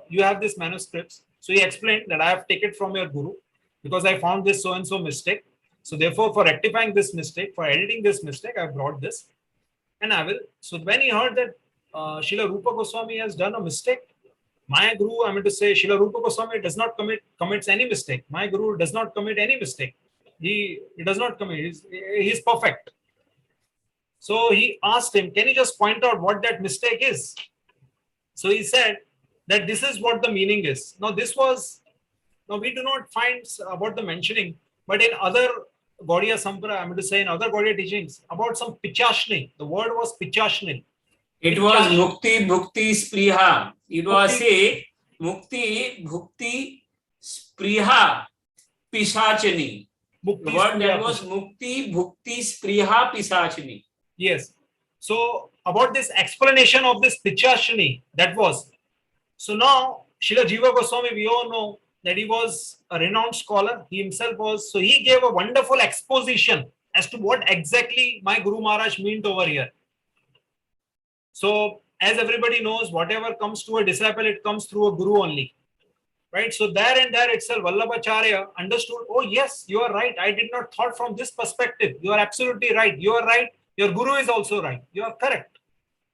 you have these manuscripts. So he explained that I have taken it from your guru because I found this so and so mistake. So therefore, for rectifying this mistake, for editing this mistake, I brought this. And I will. So when he heard that Srila Rupa Goswami has done a mistake, my guru, I mean to say, Srila Rupa Goswami does not commits any mistake. My guru does not commit any mistake. He does not commit. He's perfect. So he asked him, can you just point out what that mistake is? So he said that this is what the meaning is. Now we do not find about the mentioning, but in other Gaudiya Sampradaya, I mean to say in other Gaudiya teachings, about some pichashni. The word was pichashni. It was mukti, bhukti, spriha. It was a mukti, bhukti, spriha, pisachani. The word that was mukti, bhukti, spriha, pisachani. Yes. So about this explanation of this pichashni, that was. So now Srila Jiva Goswami, we all know that he was a renowned scholar. He himself was. So he gave a wonderful exposition as to what exactly my Guru Maharaj meant over here. So as everybody knows, whatever comes to a disciple, it comes through a guru only. Right? So there and there itself, Vallabhacharya understood, oh yes, you are right. I did not thought from this perspective. You are absolutely right. You are right. Your guru is also right. You are correct.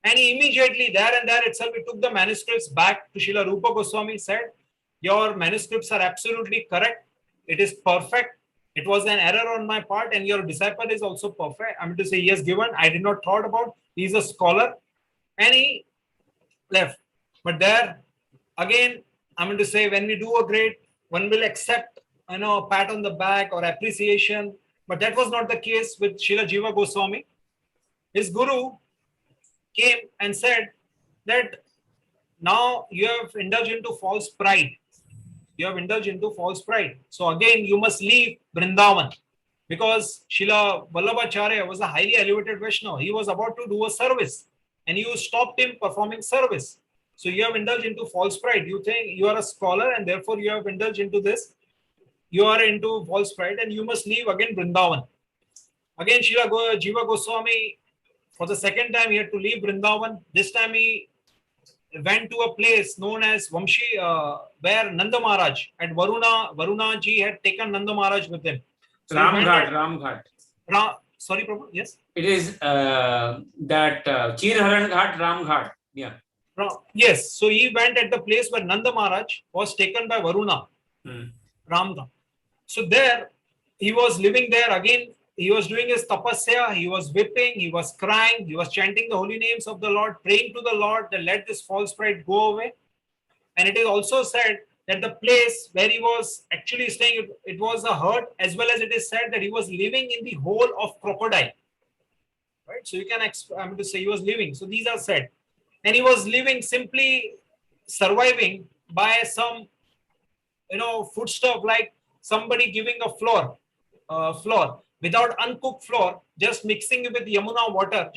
And he immediately there and there itself, he took the manuscripts back to Srila Rupa Goswami, said, your manuscripts are absolutely correct. It is perfect. It was an error on my part and your disciple is also perfect. I mean to say, he has given, I did not thought about. He is a scholar. And he left. But there, again, I mean to say, when we do a great, one will accept, you know, a pat on the back or appreciation. But that was not the case with Srila Jiva Goswami. His guru came and said that now you have indulged into false pride. You have indulged into false pride. So again, you must leave Vrindavan. Because Srila Vallabhacharya was a highly elevated Vaishnava. He was about to do a service. And you stopped him performing service. So you have indulged into false pride. You think you are a scholar and therefore you have indulged into this. You are into false pride and you must leave again Vrindavan. Again, Jiva Goswami, for the second time, he had to leave Vrindavan. This time he went to a place known as Vamshi, where Nanda Maharaj and Varuna ji had taken Nanda Maharaj with him. So he went Ramghat. sorry, Prabhu, yes? It is that Chirharan Ghat, Ramghat. Yeah. Yes, so he went at the place where Nanda Maharaj was taken by Varuna, Ramghat. So there, he was living there again. He was doing his tapasya, he was weeping, he was crying, he was chanting the holy names of the Lord, praying to the Lord that let this false pride go away. And it is also said that the place where he was actually staying, it was a hut, as well as it is said that he was living in the hole of crocodile. Right? So you can, I'm to say he was living. So these are said. And he was living simply surviving by some, foodstuff, like somebody giving a flour without uncooked flour, just mixing it with Jamuna water,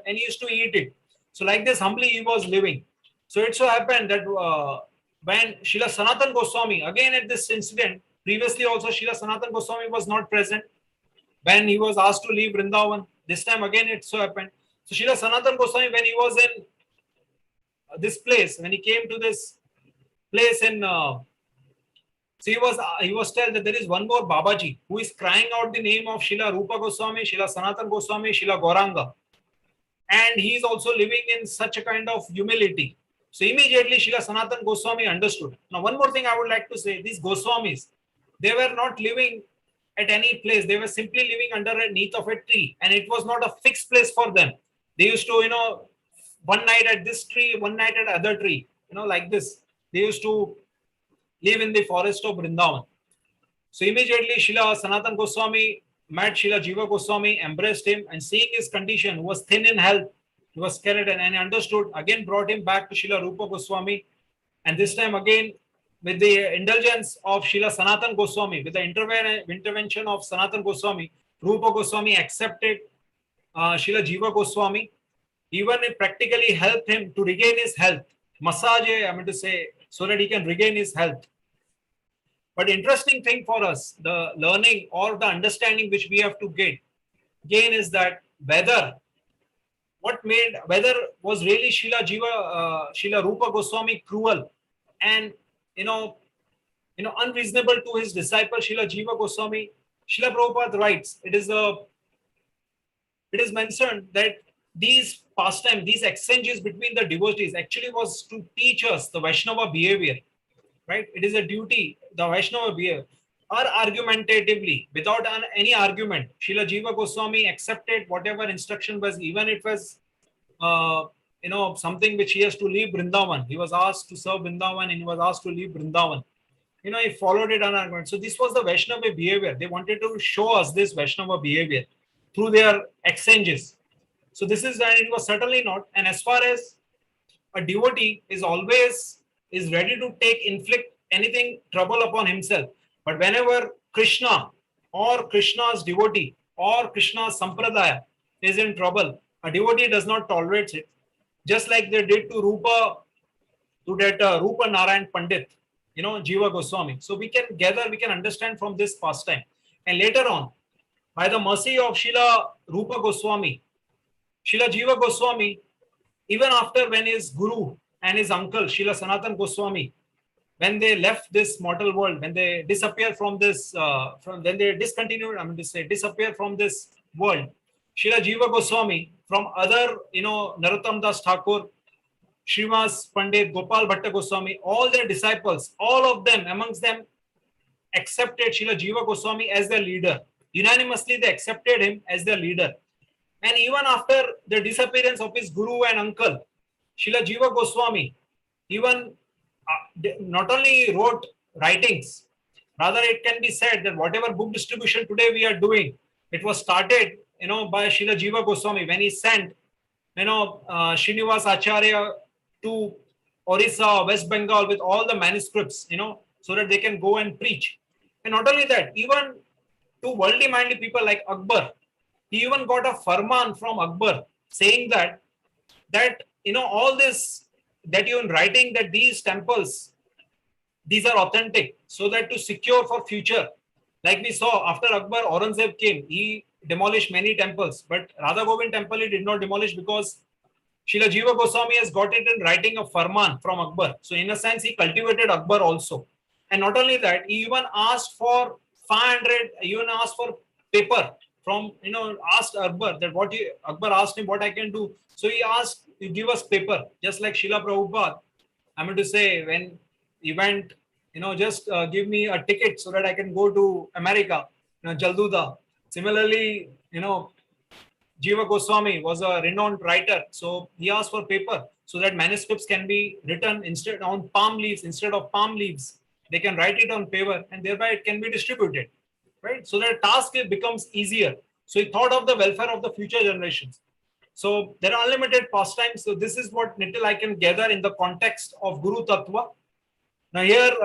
and he used to eat it. So like this, humbly he was living. So it so happened that when Srila Sanatan Goswami, again at this incident, previously also Srila Sanatan Goswami was not present when he was asked to leave Vrindavan. This time again it so happened. So Srila Sanatan Goswami, when he was in this place, when he came to this place in so he was told that there is one more Babaji who is crying out the name of Srila Rupa Goswami, Srila Sanatan Goswami, Srila Gauranga. And he is also living in such a kind of humility. So immediately Srila Sanatan Goswami understood. Now one more thing I would like to say, these Goswamis, they were not living at any place. They were simply living underneath of a tree. And it was not a fixed place for them. They used to, one night at this tree, one night at other tree, like this. They used to live in the forest of Vrindavan. So immediately Srila Sanatan Goswami met Srila Jiva Goswami, embraced him, and seeing his condition, who was thin in health, he was skeleton, and he understood, again brought him back to Srila Rupa Goswami. And this time again, with the indulgence of Srila Sanatan Goswami, with the intervention of Sanatan Goswami, Rupa Goswami accepted Srila Jiva Goswami. Even it practically helped him to regain his health. Massage, so that he can regain his health. But interesting thing for us, the learning or the understanding which we have to gain is that whether was really Srila Rupa Goswami cruel and unreasonable to his disciple Srila Jiva Goswami. Srila Prabhupada writes, it is mentioned that these pastimes, these exchanges between the devotees actually was to teach us the Vaishnava behavior, right? It is a duty, the Vaishnava behavior, or argumentatively, without any argument. Srila Jiva Goswami accepted whatever instruction was, even it was, something which he has to leave Vrindavan. He was asked to serve Vrindavan and he was asked to leave Vrindavan. He followed it on argument. So this was the Vaishnava behavior. They wanted to show us this Vaishnava behavior through their exchanges. So this is, and it was certainly not. And as far as a devotee is ready to inflict anything trouble upon himself. But whenever Krishna or Krishna's devotee or Krishna's sampradaya is in trouble, a devotee does not tolerate it. Just like they did to Rupa Narayan Pandit, Jiva Goswami. So we can understand from this pastime. And later on, by the mercy of Srila Rupa Goswami, Srila Jiva Goswami, even after when his guru and his uncle, Srila Sanatan Goswami, when they left this mortal world, when they disappeared from this, disappear from this world, Srila Jiva Goswami, from other, Narottam Das Thakur, Srivas Pandit, Gopal Bhatta Goswami, all their disciples, all of them, amongst them, accepted Srila Jiva Goswami as their leader. Unanimously, they accepted him as their leader. And even after the disappearance of his guru and uncle, Srila Jiva Goswami, even not only wrote writings, rather it can be said that whatever book distribution today we are doing, it was started, by Srila Jiva Goswami when he sent, Srinivas Acharya to Orissa, West Bengal with all the manuscripts, so that they can go and preach. And not only that, even to worldly minded people like Akbar, he even got a farman from Akbar saying that all this that you in writing that these temples, these are authentic, so that to secure for future, like we saw after Akbar, Aurangzeb came, he demolish many temples, but Radha Govind temple he did not demolish because Srila Jiva Goswami has got it in writing a farman from Akbar. So in a sense, he cultivated Akbar also. And not only that, he even asked for 500, even asked for paper from, asked Akbar that Akbar asked him what I can do. So he asked, you give us paper, just like Srila Prabhupada. I mean to say, when he went, just give me a ticket so that I can go to America, Jalduda. Similarly, Jiva Goswami was a renowned writer, so he asked for paper so that manuscripts can be written instead on palm leaves. Instead of palm leaves, they can write it on paper, and thereby it can be distributed, right? So that task becomes easier. So he thought of the welfare of the future generations. So there are unlimited pastimes. So this is what little I can gather in the context of Guru Tattva. Now here,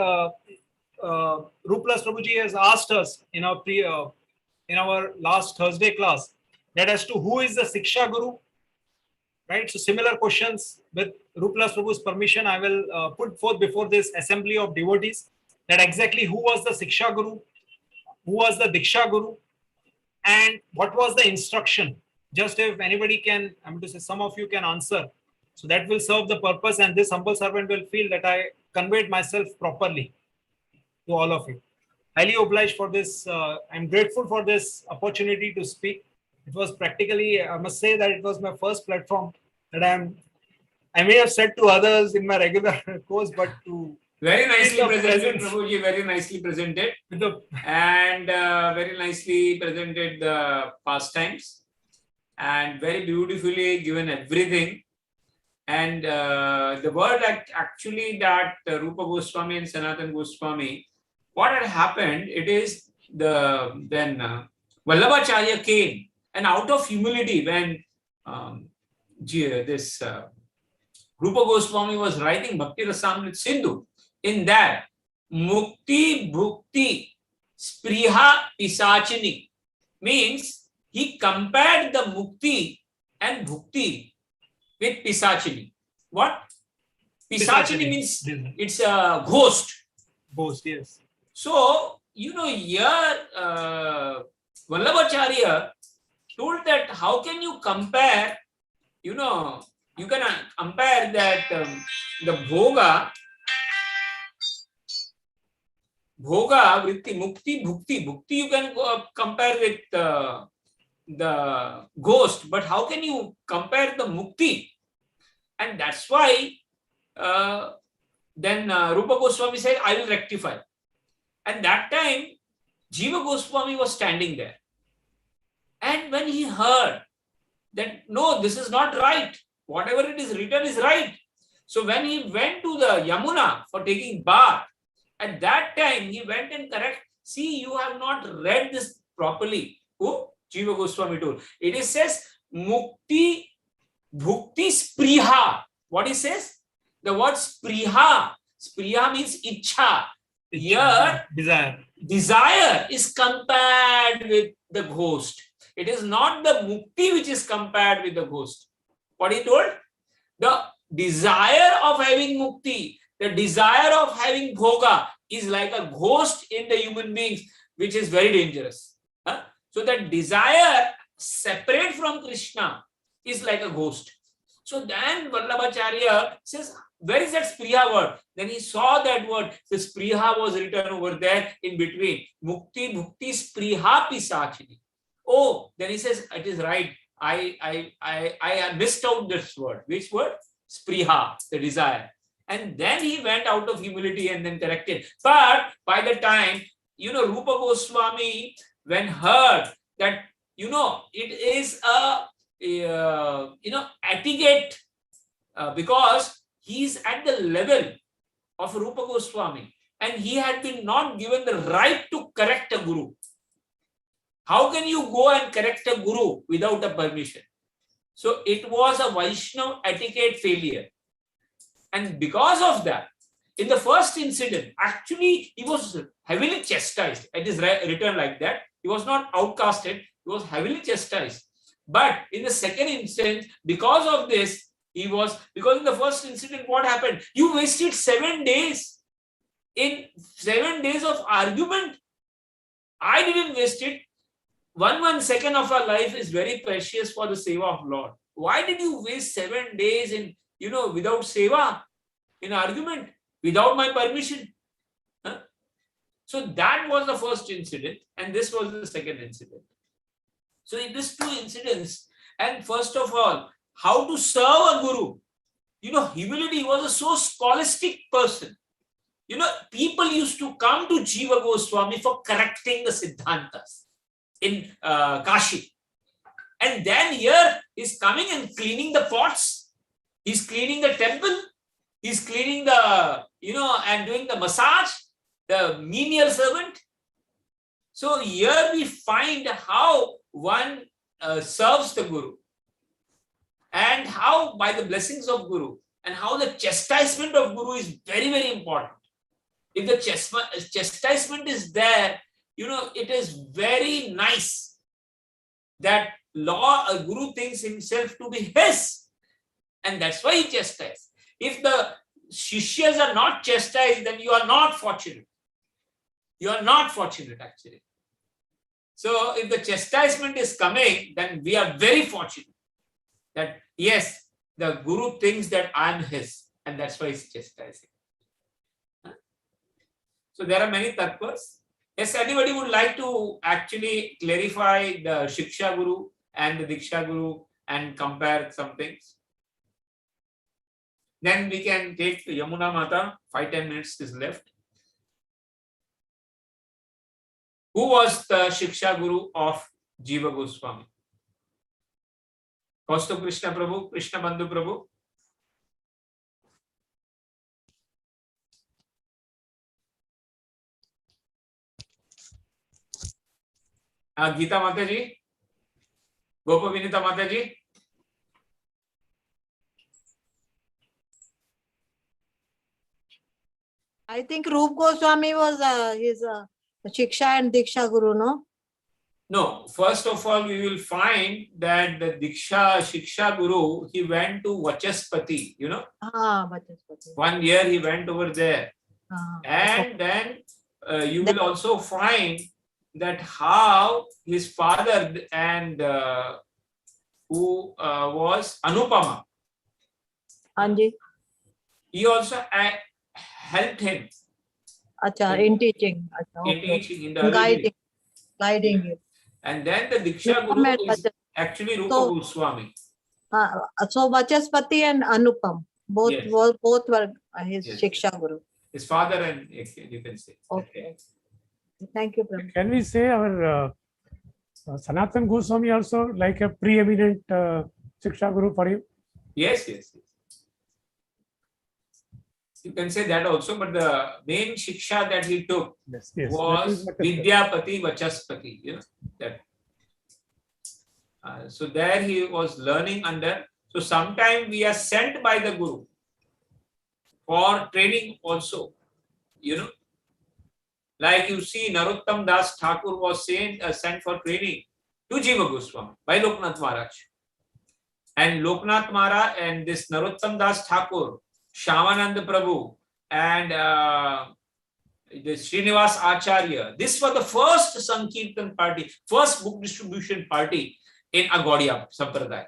Rupavilas Prabhuji has asked us in our last Thursday class that as to who is the Siksha Guru, right? So similar questions with Rupavilas Prabhu's permission, I will put forth before this assembly of devotees that exactly who was the Siksha Guru, who was the Diksha Guru, and what was the instruction. Just if anybody can, I'm going to say some of you can answer. So that will serve the purpose, and this humble servant will feel that I conveyed myself properly to all of you. Highly obliged for this. I'm grateful for this opportunity to speak. It was practically, I must say that it was my first platform that I may have said to others in my regular course, but to very nicely presented, Prabhuji, very nicely presented, and very nicely presented the pastimes, and very beautifully given everything. And the word actually that Rupa Goswami and Sanatan Goswami, what had happened, it is then Vallabhacharya came, and out of humility, when this Rupa Goswami was writing Bhakti Rasamrit Sindhu, in that Mukti Bhukti Spriha Pisachini means he compared the Mukti and Bhukti with Pisachini. What? Pisachini means it's a ghost. Ghost, yes. So, here Vallabhacharya told that how can you compare, you can compare that the Bhoga vritti, Mukti, Bhukti. Bhukti you can compare with the ghost, but how can you compare the Mukti? And that's why then Rupa Goswami said, I will rectify. And that time, Jiva Goswami was standing there. And when he heard that, no, this is not right. Whatever it is written is right. So when he went to the Yamuna for taking bath, at that time he went and correct. See, you have not read this properly. Who? Jiva Goswami told. It says Mukti Bhukti Spriha. What he says? The word Spriha. Spriha means Ichha. Here, desire is compared with the ghost. It is not the Mukti which is compared with the ghost. What he told? The desire of having Mukti, the desire of having Bhoga is like a ghost in the human beings, which is very dangerous. So that desire separate from Krishna is like a ghost. So then Vallabhacharya says, where is that Spriha word? Then he saw that word. The Spriha was written over there in between. Mukti Bhukti Spriha Pisachini. Oh, then he says, it is right. I missed out this word. Which word? Spriha, the desire. And then he went out of humility and then corrected. But by the time, Rupa Goswami, when heard that, it is a, etiquette, because he is at the level of Rupa Goswami and he had been not given the right to correct a guru. How can you go and correct a guru without a permission? So it was a Vaishnava etiquette failure. And because of that, in the first incident, actually he was heavily chastised. It is written like that. He was not outcasted. He was heavily chastised. But in the second instance, because of this, because in the first incident, what happened? You wasted 7 days. In 7 days of argument, I didn't waste it. one second of our life is very precious for the seva of Lord. Why did you waste 7 days in, without seva, in argument, without my permission? Huh? So that was the first incident, and this was the second incident. So in these two incidents, and first of all, how to serve a guru. Humility. He was a so scholastic person. People used to come to Jiva Goswami for correcting the Siddhantas in Kashi. And then here he's coming and cleaning the pots. He's cleaning the temple. He's cleaning the, and doing the massage, the menial servant. So here we find how one serves the Guru, and how by the blessings of Guru, and how the chastisement of Guru is very, very important. If the chastisement is there, it is very nice that Guru thinks himself to be his, and that's why he chastises. If the Shishyas are not chastised, then you are not fortunate. You are not fortunate, actually. So if the chastisement is coming, then we are very fortunate that yes, the Guru thinks that I am his, and that's why he's chastising. So there are many tattvas. Yes, anybody would like to actually clarify the Shiksha Guru and the Diksha Guru and compare some things? Then we can take Yamuna Mata. 5-10 minutes is left. Who was the Shiksha Guru of Jiva Goswami? Kaustav Krishna Prabhu, Krishna Bandhu Prabhu. Geeta Mataji, Gopa Vinita Mataji. I think Rup Goswami was his Shiksha and Diksha Guru, no? No, first of all, we will find that the Shiksha Guru, he went to Vachaspati, Vachaspati. 1 year he went over there. And then you will also find that how his father and who was Anupama, Anji. he also helped him In teaching. in teaching, in the Guiding him. And then the Diksha Guru is actually Rupa Goswami. So Vachaspati and Anupam, both Yes. both were his Yes. Shiksha Guru. His father, and you can say. Okay. Thank you, Prabhu. Can we say our Sanatana Goswami also like a preeminent Shiksha Guru for him? Yes. You can say that also, but the main Shiksha that he took was Vidyapati Vachaspati, that. So there he was learning under. So sometime we are sent by the Guru for training also, Like you see, Narottam Das Thakur was sent for training to Jiva Goswami by Loknath Maharaj. And Loknath Maharaj and this Narottam Das Thakur, Shyamananda Prabhu, and this Srinivas Acharya, this was the first Sankirtan party, first book distribution party in Agaudiya Sampradaya.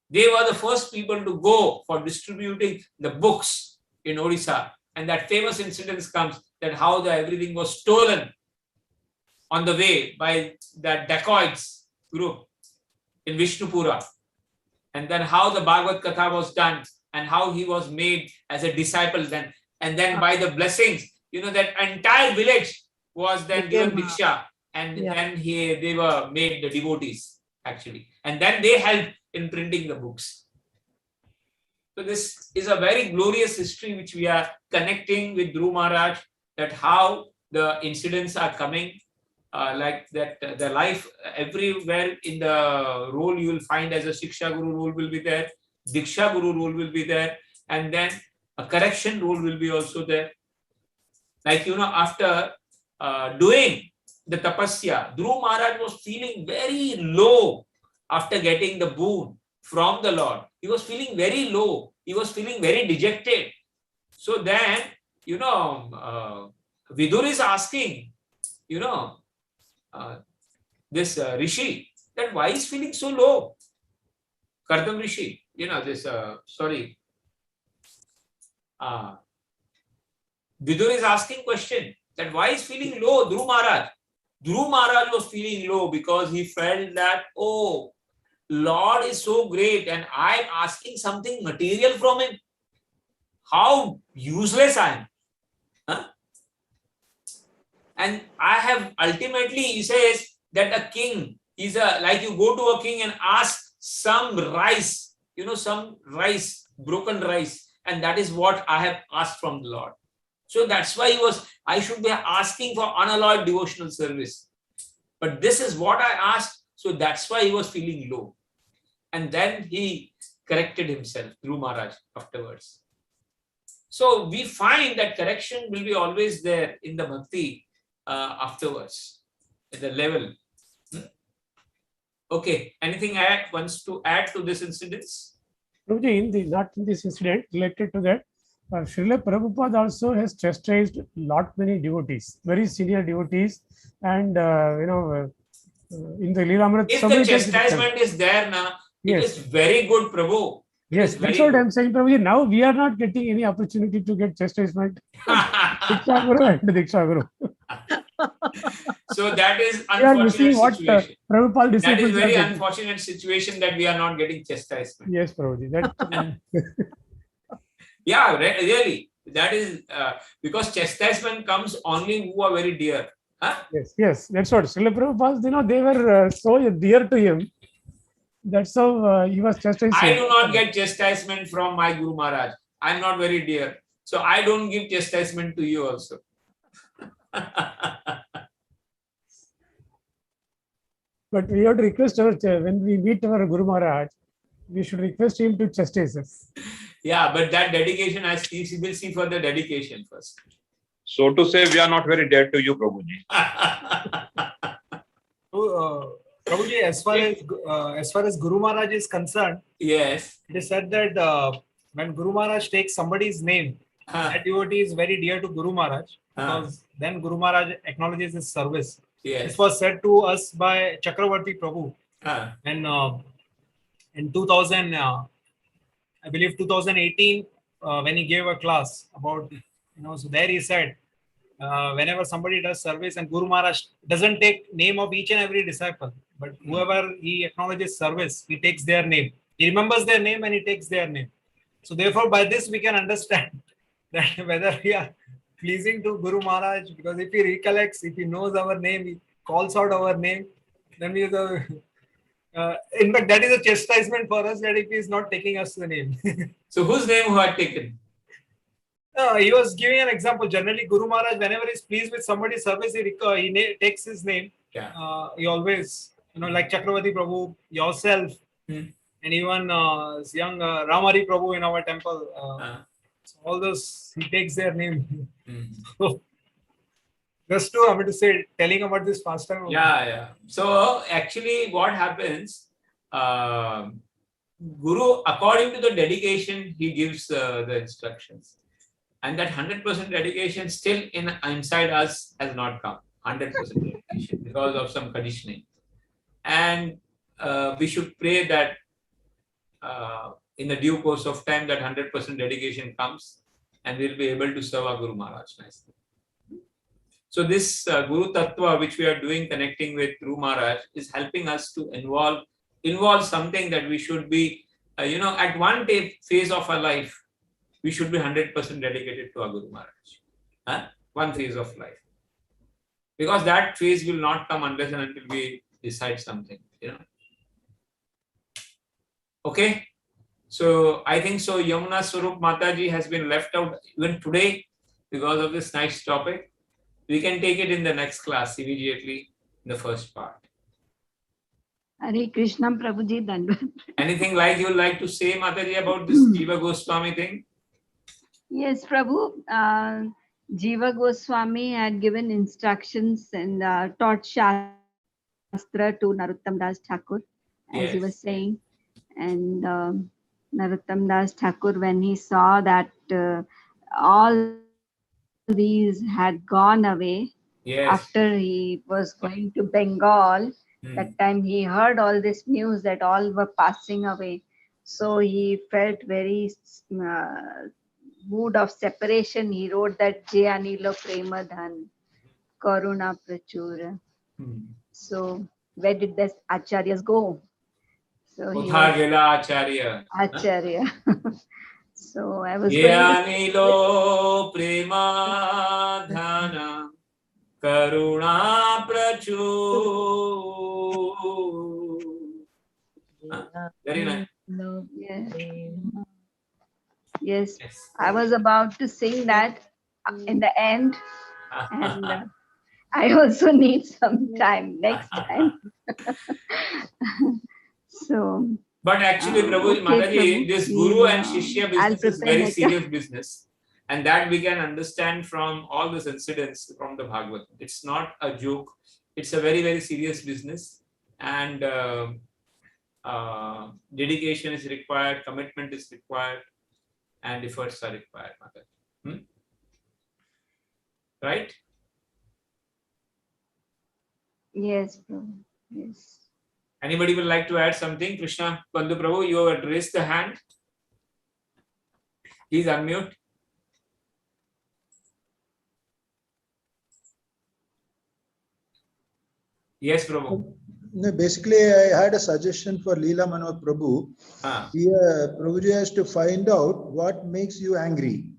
They were the first people to go for distributing the books in Odisha. And that famous incident comes that how everything was stolen on the way by that dacoits group in Vishnupura. And then how the Bhagavad Katha was done and how he was made as a disciple then. And then by the blessings, that entire village was then given Diksha. And then they were made the devotees actually. And then they helped in printing the books. So this is a very glorious history which we are connecting with Dhruva Maharaj, that how the incidents are coming, like that the life everywhere in the role you will find as a Shiksha Guru role will be there, Diksha Guru role will be there, and then a correction role will be also there. Like, after doing the tapasya, Dhruva Maharaj was feeling very low after getting the boon from the Lord. He was feeling very low. He was feeling very dejected. So then, Vidur is asking, this Rishi, that why he's feeling so low. Kardam Rishi, this, Vidur is asking question that why is feeling low, Dhruva Maharaj. Dhruva Maharaj was feeling low because he felt that, oh, Lord is so great and I am asking something material from him. How useless I am. Huh? And I have ultimately, he says that a king is like you go to a king and ask some rice, some rice, broken rice. And that is what I have asked from the Lord. So that's why I should be asking for unalloyed devotional service. But this is what I asked. So that's why he was feeling low. And then he corrected himself, Dhruva Maharaj, afterwards. So we find that correction will be always there in the bhakti afterwards, at the level. Okay, anything wants to add to this incident? Prabhuji, not in this incident, related to that, Srila Prabhupada also has chastised many devotees, very senior devotees, and in the Leelamrit. If the chastisement is there now, it is very good, Prabhu. Yes, that's what I'm saying, Prabhuji. Now we are not getting any opportunity to get chastisement. Diksha Guru and Diksha Guru. So that is unfortunate situation. Prabhupada that is very unfortunate situation that we are not getting chastisement. Yes, Prabhuji. Yeah, really. That is because chastisement comes only who are very dear. Huh? Yes. That's what. Srila Prabhupada, they were so dear to him. That's how he was chastised. I do not get chastisement from my Guru Maharaj. I'm not very dear. So I don't give chastisement to you also. But we have to request when we meet our Guru Maharaj, we should request him to chastise us. Yeah, but that dedication, we will see for the dedication first. So to say, we are not very dear to you, Prabhuji. Prabhuji, as far as Guru Maharaj is concerned, yes, it is said that when Guru Maharaj takes somebody's name, that devotee is very dear to Guru Maharaj, because then Guru Maharaj acknowledges his service. Yes. This was said to us by Chakravarti Prabhu. And in 2000, I believe 2018, when he gave a class about, so there he said, whenever somebody does service and Guru Maharaj doesn't take name of each and every disciple, but whoever he acknowledges service, he takes their name. He remembers their name and he takes their name. So therefore, by this we can understand that whether we are pleasing to Guru Maharaj, because if he recollects, if he knows our name, he calls out our name, then we in fact, that is a chastisement for us, that if he is not taking us the name. So whose name who had taken? He was giving an example. Generally, Guru Maharaj, whenever he is pleased with somebody's service, he takes his name. Yeah. He always, like Chakravarti Prabhu, yourself, and even young Ramari Prabhu in our temple. So all those, he takes their name. So, just to say, telling about this pastime. Yeah. So actually, what happens? Guru, according to the dedication, he gives the instructions, and that 100% dedication still inside us has not come. 100% dedication because of some conditioning, and we should pray that in the due course of time that 100% dedication comes, and we'll be able to serve our Guru Maharaj nicely. So this Guru Tattva, which we are doing, connecting with Dhruva Maharaj, is helping us to involve something that we should be, at one phase of our life, we should be 100% dedicated to our Guru Maharaj. One phase of life. Because that phase will not come unless and until we decide something, Okay. So I think so Yamuna Swarup Mataji has been left out even today because of this nice topic. We can take it in the next class immediately in the first part. Hare Krishna Prabhuji Dandavat. Anything like you would like to say, Mataji, about this Jiva Goswami thing? Yes, Prabhu. Jiva Goswami had given instructions and taught Shastra to Narottam Das Thakur, as he was saying. And Narottam Das Thakur, when he saw that all these had gone away, after he was going to Bengal, That time he heard all this news that all were passing away. So he felt very mood of separation. He wrote that Jayanilo Premadhan Karuna Prachura. So where did the acharyas go? So he Kotha was gela acharya. acharya. So I was going Jayanilo Premadhana Karuna Prachur. Very nice. Yes. Yes, I was about to sing that in the end, and I also need some time next time. So, But actually, Prabhu, okay, Mataji, Prabhu, this we'll, Guru and Shishya I'll business is prepare very next serious business. And that we can understand from all these incidents from the Bhagavad. It's not a joke. It's a very, very serious business. And dedication is required, commitment is required, and efforts are required, Mataji. Right? Yes, Prabhu. Yes. Anybody would like to add something? Krishna Bandhu Prabhu, you have raised the hand. Please unmute. Yes, Prabhu. No, basically, I had a suggestion for Leela Manoj Prabhu. Here, Prabhuji has to find out what makes you angry.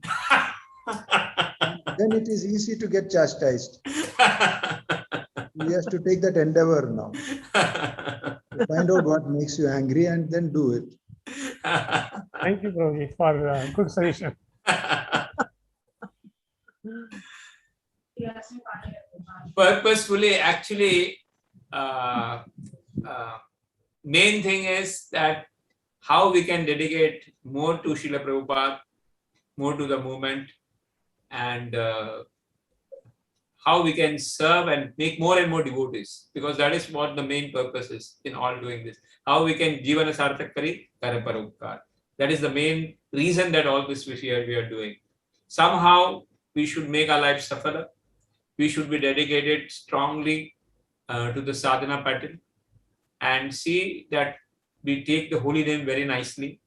Then it is easy to get chastised. He has to take that endeavor now. To find out what makes you angry and then do it. Thank you, Prabhuji, for good suggestion. Purposefully, actually, main thing is that how we can dedicate more to Srila Prabhupada, more to the movement, and how we can serve and make more and more devotees, because that is what the main purpose is in all doing this. How we can jivana sarthak kari kare parupkar. That is the main reason that all this we are doing. Somehow we should make our lives safala. We should be dedicated strongly to the sadhana pattern and see that we take the holy name very nicely,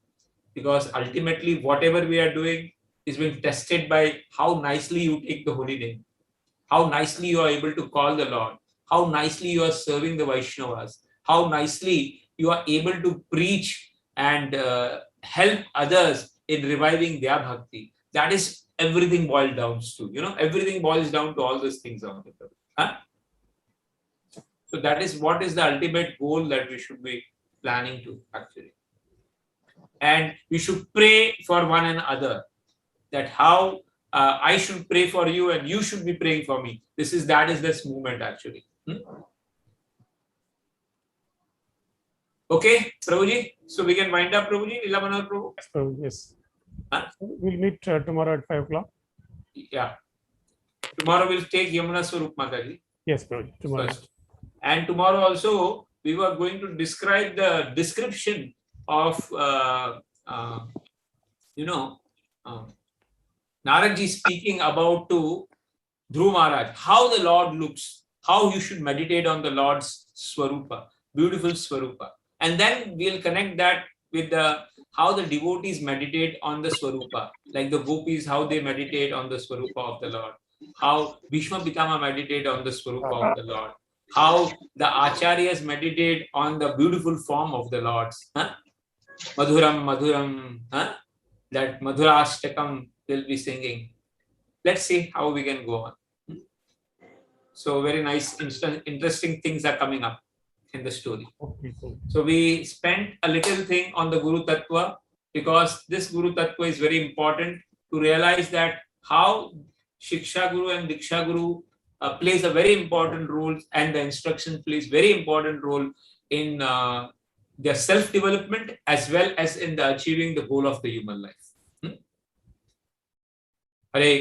because ultimately whatever we are doing is being tested by how nicely you take the holy name, how nicely you are able to call the Lord, how nicely you are serving the Vaishnavas, how nicely you are able to preach and help others in reviving their bhakti. That is everything boiled down to, everything boils down to all these things. Huh? So that is what is the ultimate goal that we should be planning to actually. And we should pray for one another, that how I should pray for you and you should be praying for me. That is this movement actually. Okay, Prabhuji. So we can wind up, Prabhuji. Leela Manoj Prabhu. Yes, Prabhu, yes. Huh? We'll meet tomorrow at 5 o'clock. Yeah. Tomorrow we'll take Yamuna Swarup Mataji. Yes, Prabhuji. Tomorrow. First. And tomorrow also we were going to describe the description of Naradji speaking about to Dhruva Maharaj, how the Lord looks, how you should meditate on the Lord's Swarupa, beautiful Swarupa. And then we'll connect that with how the devotees meditate on the Swarupa, like the gopis, how they meditate on the Swarupa of the Lord, how Bhishma Pitama meditate on the Swarupa of the Lord, how the Acharyas meditate on the beautiful form of the Lord's. Madhuram, Madhuram, that Madhurashtakam will be singing. Let's see how we can go on. So very nice, interesting things are coming up in the story. Okay, cool. So we spent a little thing on the Guru Tattva, because this Guru Tattva is very important to realize that how Shiksha Guru and Diksha Guru plays a very important role, and the instruction plays very important role in their self-development as well as in the achieving the goal of the human life. Hare